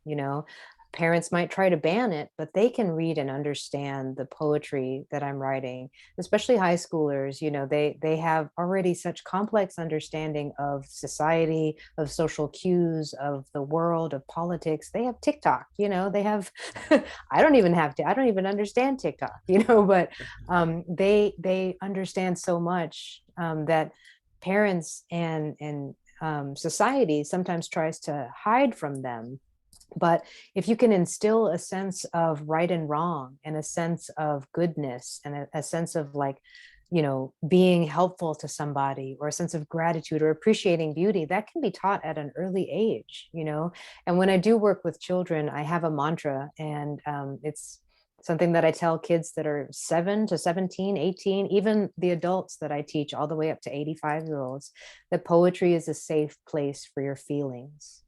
You know, parents might try to ban it, but they can read and understand the poetry that I'm writing, especially high schoolers. They have already such complex understanding of society, of social cues, of the world, of politics. They have TikTok, they have I don't even understand TikTok, but they understand so much, that parents and society sometimes tries to hide from them. But if you can instill a sense of right and wrong, and a sense of goodness, and a sense of, like, being helpful to somebody, or a sense of gratitude, or appreciating beauty, that can be taught at an early age. And when I do work with children, I have a mantra, and it's something that I tell kids that are 7 to 17, 18, even the adults that I teach, all the way up to 85-year-olds, that poetry is a safe place for your feelings.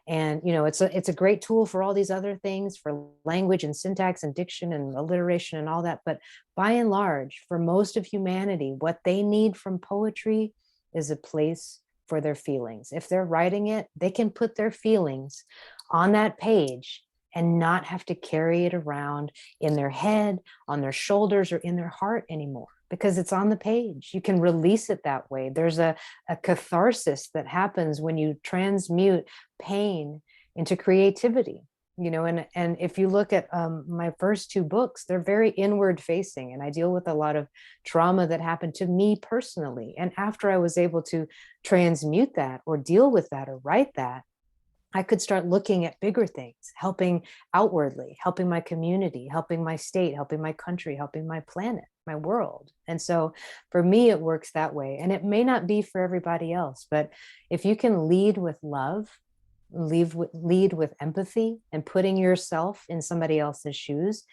And it's a great tool for all these other things, for language and syntax and diction and alliteration and all that. But by and large, for most of humanity, what they need from poetry is a place for their feelings. If they're writing it, they can put their feelings on that page and not have to carry it around in their head, on their shoulders, or in their heart anymore, because it's on the page. You can release it that way. There's a catharsis that happens when you transmute pain into creativity. And if you look at my first two books, they're very inward facing, and I deal with a lot of trauma that happened to me personally. And after I was able to transmute that, or deal with that, or write that, I could start looking at bigger things, helping outwardly, helping my community, helping my state, helping my country, helping my planet, my world. And so for me, it works that way. And it may not be for everybody else, but if you can lead with love, lead with empathy, and putting yourself in somebody else's shoes,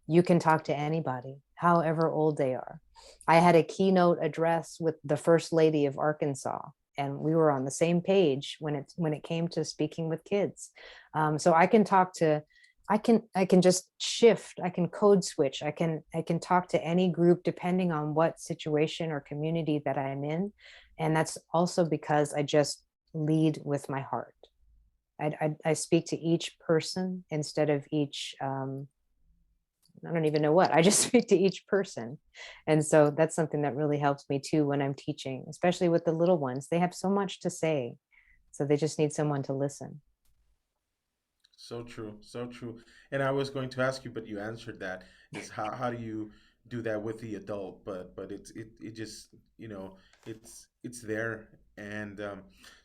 you can talk to anybody, however old they are. I had a keynote address with the First Lady of Arkansas, and we were on the same page when it came to speaking with kids. So I can talk to, I can just shift, I can code switch, I can talk to any group depending on what situation or community that I'm in. And that's also because I just lead with my heart. I speak to each person instead of each, I don't even know what. I just speak to each person. And so that's something that really helps me too when I'm teaching, especially with the little ones. They have so much to say. So they just need someone to listen. So true, so true. And I was going to ask you, but you answered that. Is how do you do that with the adult? But it just it's there. And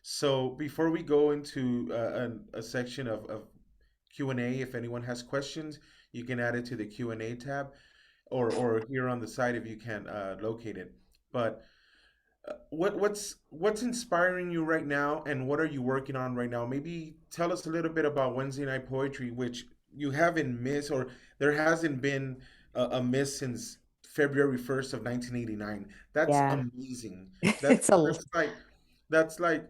so before we go into a section of Q&A, if anyone has questions, you can add it to the Q&A tab, or here on the side if you can locate it. But what's inspiring you right now, and what are you working on right now? Maybe tell us a little bit about Wednesday Night Poetry, which you haven't missed, or there hasn't been a miss since February 1st of 1989. That's Yeah. amazing. That's it's a that's like that's like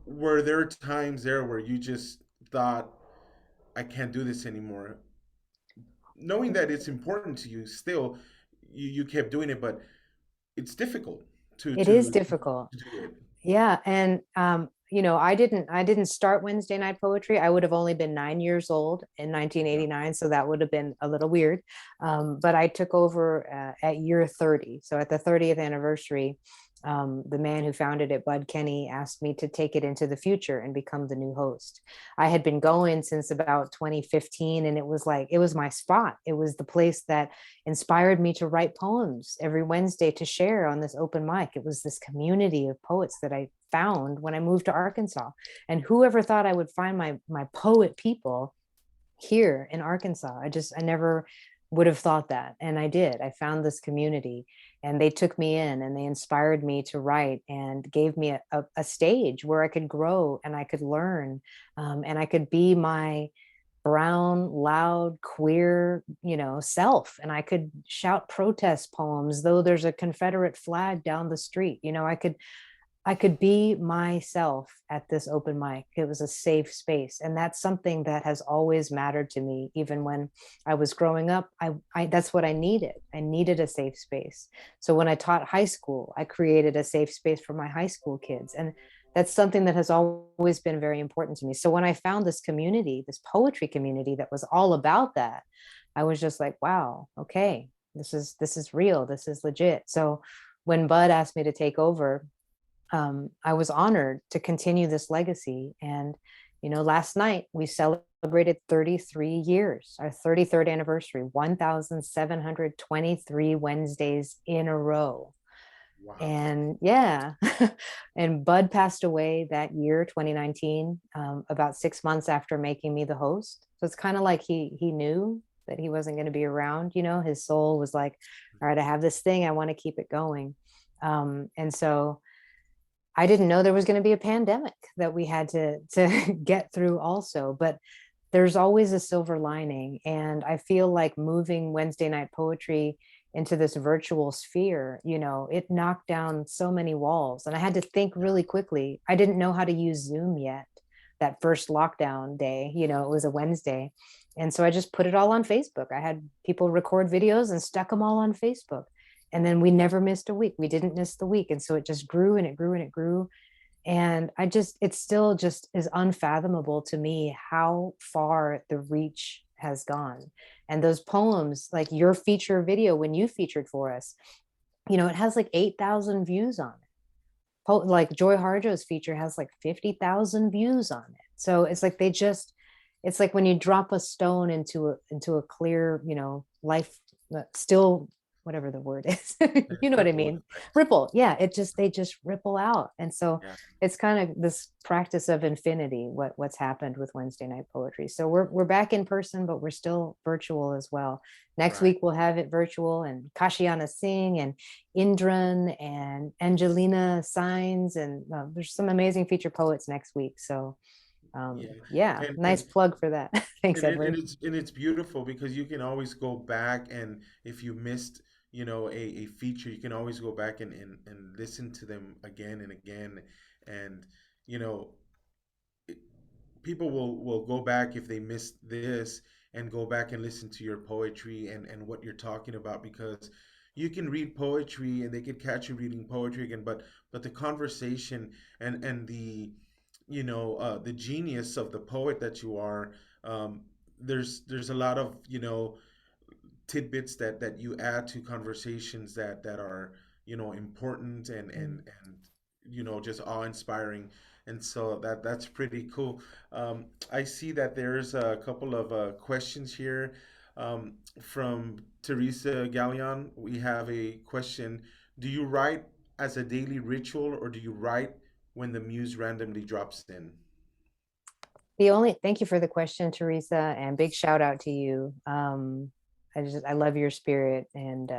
were there times there where you just thought, I can't do this anymore, knowing that it's important to you still, you kept doing it, but it's difficult to it is to difficult. to do it. Yeah, and I didn't start Wednesday Night Poetry. I would have only been 9 years old in Yeah. 1989, so that would have been a little weird. But I took over at year 30. So at the 30th anniversary, the man who founded it, Bud Kenny, asked me to take it into the future and become the new host. I had been going since about 2015, and it was my spot. It was the place that inspired me to write poems every Wednesday to share on this open mic. It was this community of poets that I found when I moved to Arkansas. And whoever thought I would find my poet people here in Arkansas? I never would have thought that. And I did. I found this community. and they took me in and they inspired me to write and gave me a stage where I could grow and I could learn, and I could be my brown, loud, queer, self. And I could shout protest poems, though there's a Confederate flag down the street. I could be myself at this open mic. It was a safe space. And that's something that has always mattered to me. Even when I was growing up, I that's what I needed. I needed a safe space. So when I taught high school, I created a safe space for my high school kids. And that's something that has always been very important to me. So when I found this community, this poetry community that was all about that, I was just like, wow, okay, this is real. This is legit. So when Bud asked me to take over, I was honored to continue this legacy. And, last night we celebrated 33 years, our 33rd anniversary, 1,723 Wednesdays in a row. Wow. And yeah, and Bud passed away that year, 2019, about 6 months after making me the host. So it's kind of like he knew that he wasn't going to be around. His soul was like, all right, I have this thing, I want to keep it going. And so I didn't know there was going to be a pandemic that we had to get through also, but there's always a silver lining. And I feel like moving Wednesday night poetry into this virtual sphere, it knocked down so many walls. And I had to think really quickly. I didn't know how to use Zoom yet. That first lockdown day, it was a Wednesday. And so I just put it all on Facebook. I had people record videos and stuck them all on Facebook. And then we never missed a week. We didn't miss the week. And so it just grew and it grew and it grew. And it still just is unfathomable to me how far the reach has gone. And those poems, like your feature video when you featured for us, it has like 8,000 views on it. Like Joy Harjo's feature has like 50,000 views on it. So it's like when you drop a stone into a clear, life, still, whatever the word is, you know what I Ripple mean? effect. Ripple. Yeah. They just ripple out. And so Yeah. it's kind of this practice of infinity, what's happened with Wednesday night poetry. So we're back in person, but we're still virtual as well. Next Right. week we'll have it virtual, and Kashiana Singh and Indran and Angelina Signs, and there's some amazing feature poets next week. So Yeah. yeah, And nice and plug for that. Thanks, and, it, and Edward. it's beautiful because you can always go back, and if you missed, a feature, you can always go back and listen to them again and again. And you know it, people will go back if they missed this, and go back and listen to your poetry and what you're talking about, because you can read poetry and they could catch you reading poetry again, but the conversation and the genius of the poet that you are, um, there's a lot of tidbits that you add to conversations that are important Mm. and just awe-inspiring. And so that's pretty cool. I see that there's a couple of questions here, from Teresa Gallion. We have a question: do you write as a daily ritual, or do you write when the muse randomly drops in? Thank you for the question, Teresa, and big shout out to you. I love your spirit. And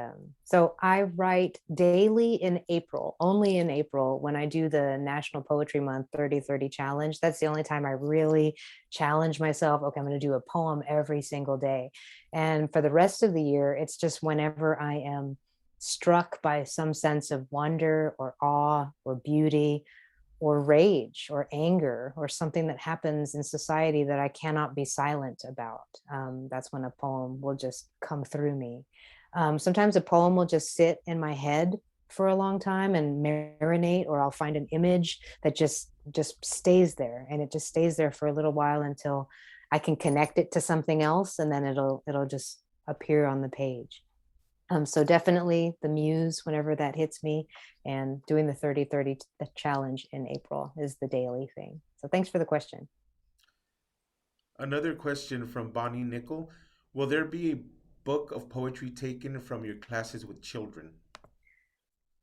so I write daily in April, only in April, when I do the National Poetry Month 30/30 challenge. That's the only time I really challenge myself. Okay, I'm going to do a poem every single day. And for the rest of the year, it's just whenever I am struck by some sense of wonder or awe or beauty or rage or anger or something that happens in society that I cannot be silent about. That's when a poem will just come through me. Sometimes a poem will just sit in my head for a long time and marinate, or I'll find an image that just stays there, and it just stays there for a little while until I can connect it to something else, and then it'll just appear on the page. So definitely the muse whenever that hits me, and doing the 30/30 challenge in April is the daily thing. So thanks for the question. Another question from Bonnie Nickel: will there be a book of poetry taken from your classes with children?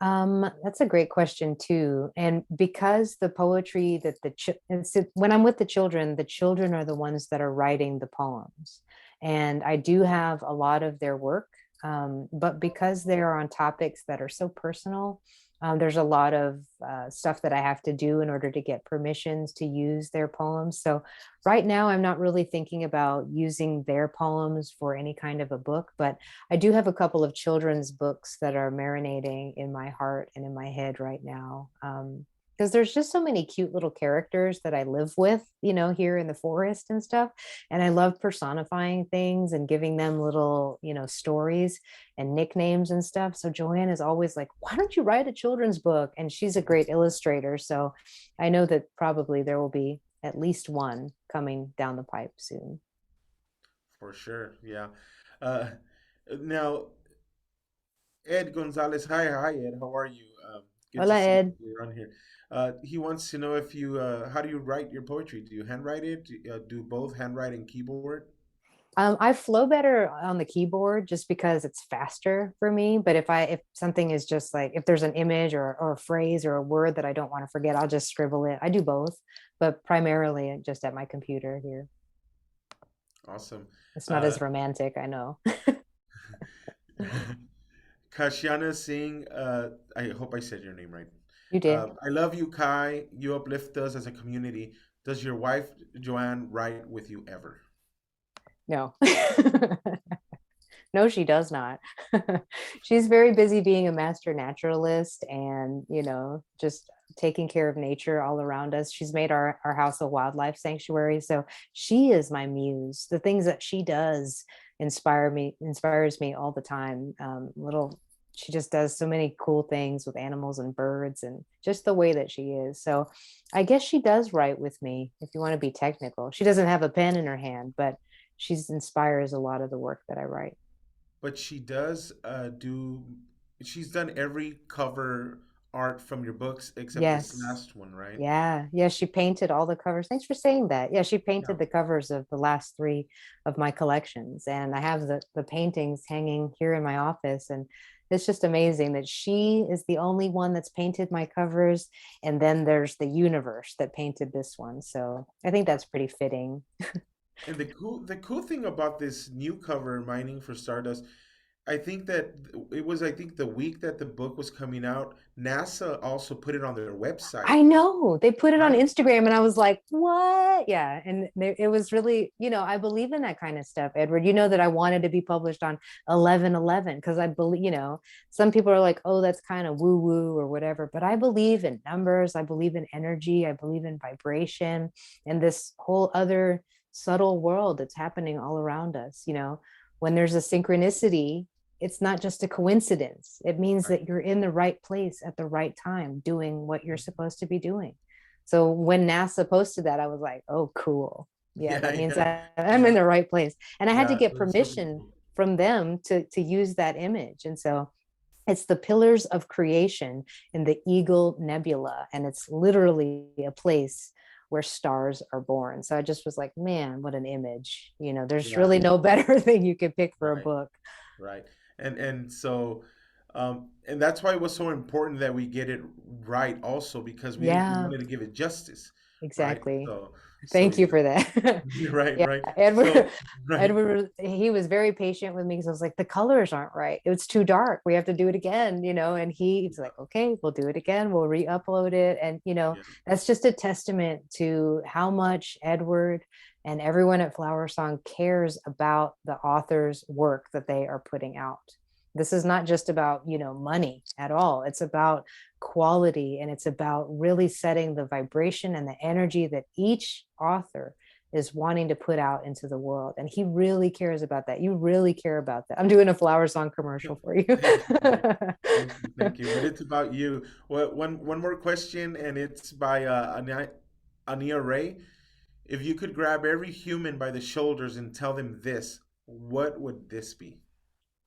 That's a great question too. And because the poetry that when I'm with the children are the ones that are writing the poems. And I do have a lot of their work. But because they are on topics that are so personal, there's a lot of stuff that I have to do in order to get permissions to use their poems. So right now, I'm not really thinking about using their poems for any kind of a book, but I do have a couple of children's books that are marinating in my heart and in my head right now. Because there's just so many cute little characters that I live with, here in the forest and stuff. And I love personifying things and giving them little, stories and nicknames and stuff. So Joanne is always like, why don't you write a children's book? And she's a great illustrator. So I know that probably there will be at least one coming down the pipe soon. For sure. Yeah. Uh, Now, Ed Gonzalez. Hi, Ed. How are you? Good to Hola, see Ed. you around here. He wants to know if you, how do you write your poetry? Do you handwrite it? Do both handwrite and keyboard? I flow better on the keyboard just because it's faster for me. But if something is just like if there's an image or a phrase or a word that I don't want to forget, I'll just scribble it. I do both, but primarily just at my computer here. Awesome. It's not Uh, as romantic, I know. Kashiana Singh, I hope I said your name right. You did. I love you, Kai. You uplift us as a community. Does your wife, Joanne, write with you ever? No. No, she does not. She's very busy being a master naturalist and, just taking care of nature all around us. She's made our house a wildlife sanctuary. So she is my muse. The things that she does inspires me all the time. She just does so many cool things with animals and birds and just the way that she is. So I guess she does write with me, if you want to be technical. She doesn't have a pen in her hand, but she inspires a lot of the work that I write. But she does she's done every cover art from your books except this Yes. last one, right? Yeah. Yeah. She painted all the covers. Thanks for saying that. Yeah. She Yeah. painted the covers of the last three of my collections. And I have the paintings hanging here in my office. And it's just amazing that she is the only one that's painted my covers. And then there's the universe that painted this one. So I think that's pretty fitting. And the cool thing about this new cover, Mining for Stardust, I think that it was, I think, the week that the book was coming out, NASA also put it on their website, I know they put it on right? Instagram, and I was like, "What?" Yeah, and it was really, I believe in that kind of stuff, Edward. You know that I wanted to be published on 11/11 because I believe, some people are like, "Oh, that's kind of woo woo or whatever," but I believe in numbers. I believe in energy. I believe in vibration, and this whole other subtle world that's happening all around us. When there's a synchronicity, it's not just a coincidence. It means Right. that you're in the right place at the right time doing what you're supposed to be doing. So when NASA posted that, I was like, oh, cool. Yeah, Yeah, that means yeah, that I'm in yeah, the right place. And I had to yeah. get That's super permission cool. from them to use that image. And so it's the pillars of creation in the Eagle Nebula. And it's literally a place where stars are born. So I just was like, man, what an image. There's Yeah, really no better thing you could pick for a right. book. Right. And so and that's why it was so important that we get it right also because we Yeah. wanted to give it justice, right? Exactly. So Thank you yeah. for that. Right, Yeah, right. Edward, So right. Edward, he was very patient with me because I was like, the colors aren't right. It's too dark. We have to do it again, and he's like, okay, we'll do it again. We'll re-upload it. And, Yeah. that's just a testament to how much Edward and everyone at FlowerSong cares about the author's work that they are putting out. This is not just about, money at all. It's about quality, and it's about really setting the vibration and the energy that each author is wanting to put out into the world. And he really cares about that. You really care about that. I'm doing a FlowerSong commercial for you. Thank you. Thank you. But it's about you. Well, one more question, and it's by Ania Ray. If you could grab every human by the shoulders and tell them this, what would this be?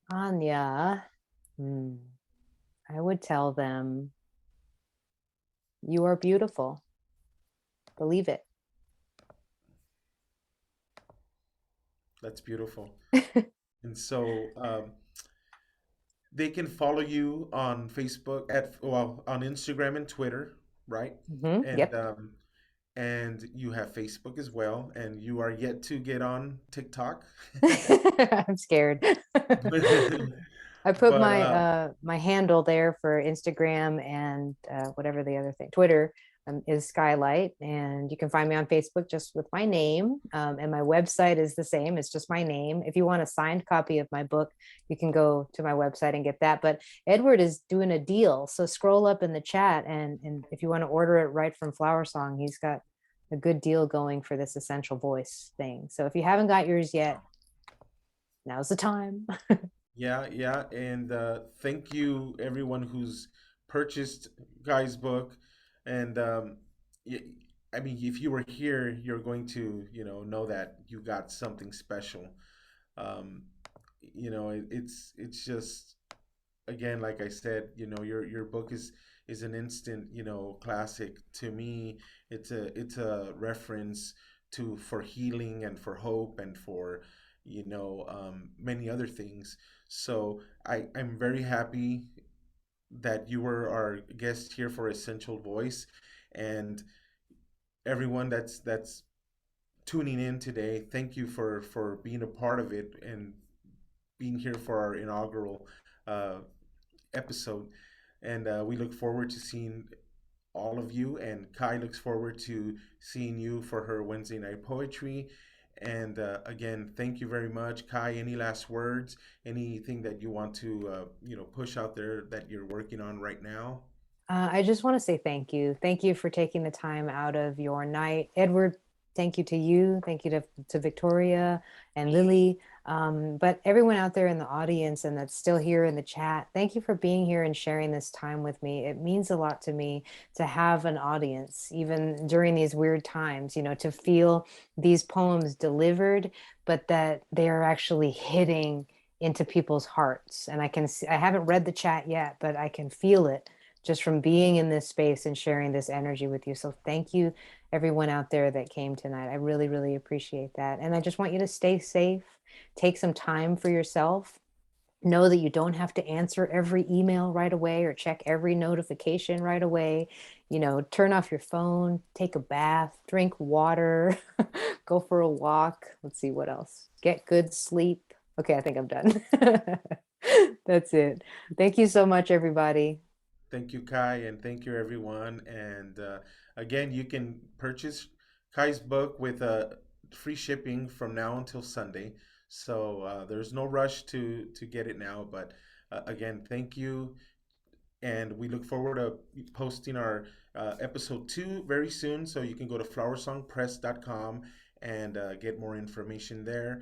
Anya, I would tell them, you are beautiful. Believe it. That's beautiful. And so they can follow you on Facebook, on Instagram and Twitter, right? And Yep. and you have Facebook as well, and you are yet to get on TikTok. I'm scared. I put but my my handle there for Instagram and whatever the other thing, Twitter, is Skylight, and you can find me on Facebook just with my name. And my website is the same; it's just my name. If you want a signed copy of my book, you can go to my website and get that. But Edward is doing a deal, so scroll up in the chat, and if you want to order it right from FlowerSong, he's got a good deal going for this essential voice thing. So if you haven't got yours yet, now's the time. yeah, yeah, and thank you everyone who's purchased Guy's book, and y- I mean, if you were here, you're going to, know that you got something special. Um, it's just, again, like I said, your book is an instant, classic to me. It's a reference to for healing and for hope and for many other things. So I'm very happy that you were our guest here for Essential Voice, and everyone that's tuning in today. Thank you for being a part of it and being here for our inaugural uh, episode. And we look forward to seeing all of you. And Kai looks forward to seeing you for her Wednesday night poetry. And again, thank you very much, Kai. Any last words? Anything that you want to push out there that you're working on right now? I just want to say thank you. Thank you for taking the time out of your night. Edward, thank you to you. Thank you to Victoria and Lily. But everyone out there in the audience and that's still here in the chat, thank you for being here and sharing this time with me. It means a lot to me to have an audience, even during these weird times, to feel these poems delivered, but that they are actually hitting into people's hearts. And I can see, I haven't read the chat yet, but I can feel it just from being in this space and sharing this energy with you. So thank you, everyone out there that came tonight. I really, really appreciate that. And I just want you to stay safe, take some time for yourself. Know that you don't have to answer every email right away or check every notification right away. Turn off your phone, take a bath, drink water, go for a walk. Let's see what else. Get good sleep. Okay, I think I'm done. That's it. Thank you so much, everybody. Thank you, Kai, and thank you, everyone. And again, you can purchase Kai's book with free shipping from now until Sunday. So there's no rush to get it now. But again, thank you, and we look forward to posting our episode 2 very soon. So you can go to flowersongpress.com and get more information there.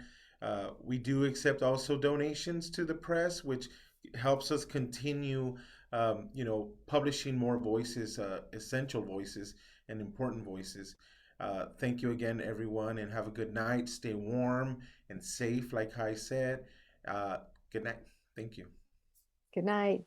We do accept also donations to the press, which helps us continue, publishing more voices, essential voices, and important voices. Thank you again, everyone, and have a good night. Stay warm and safe, like I said. Good night. Thank you. Good night.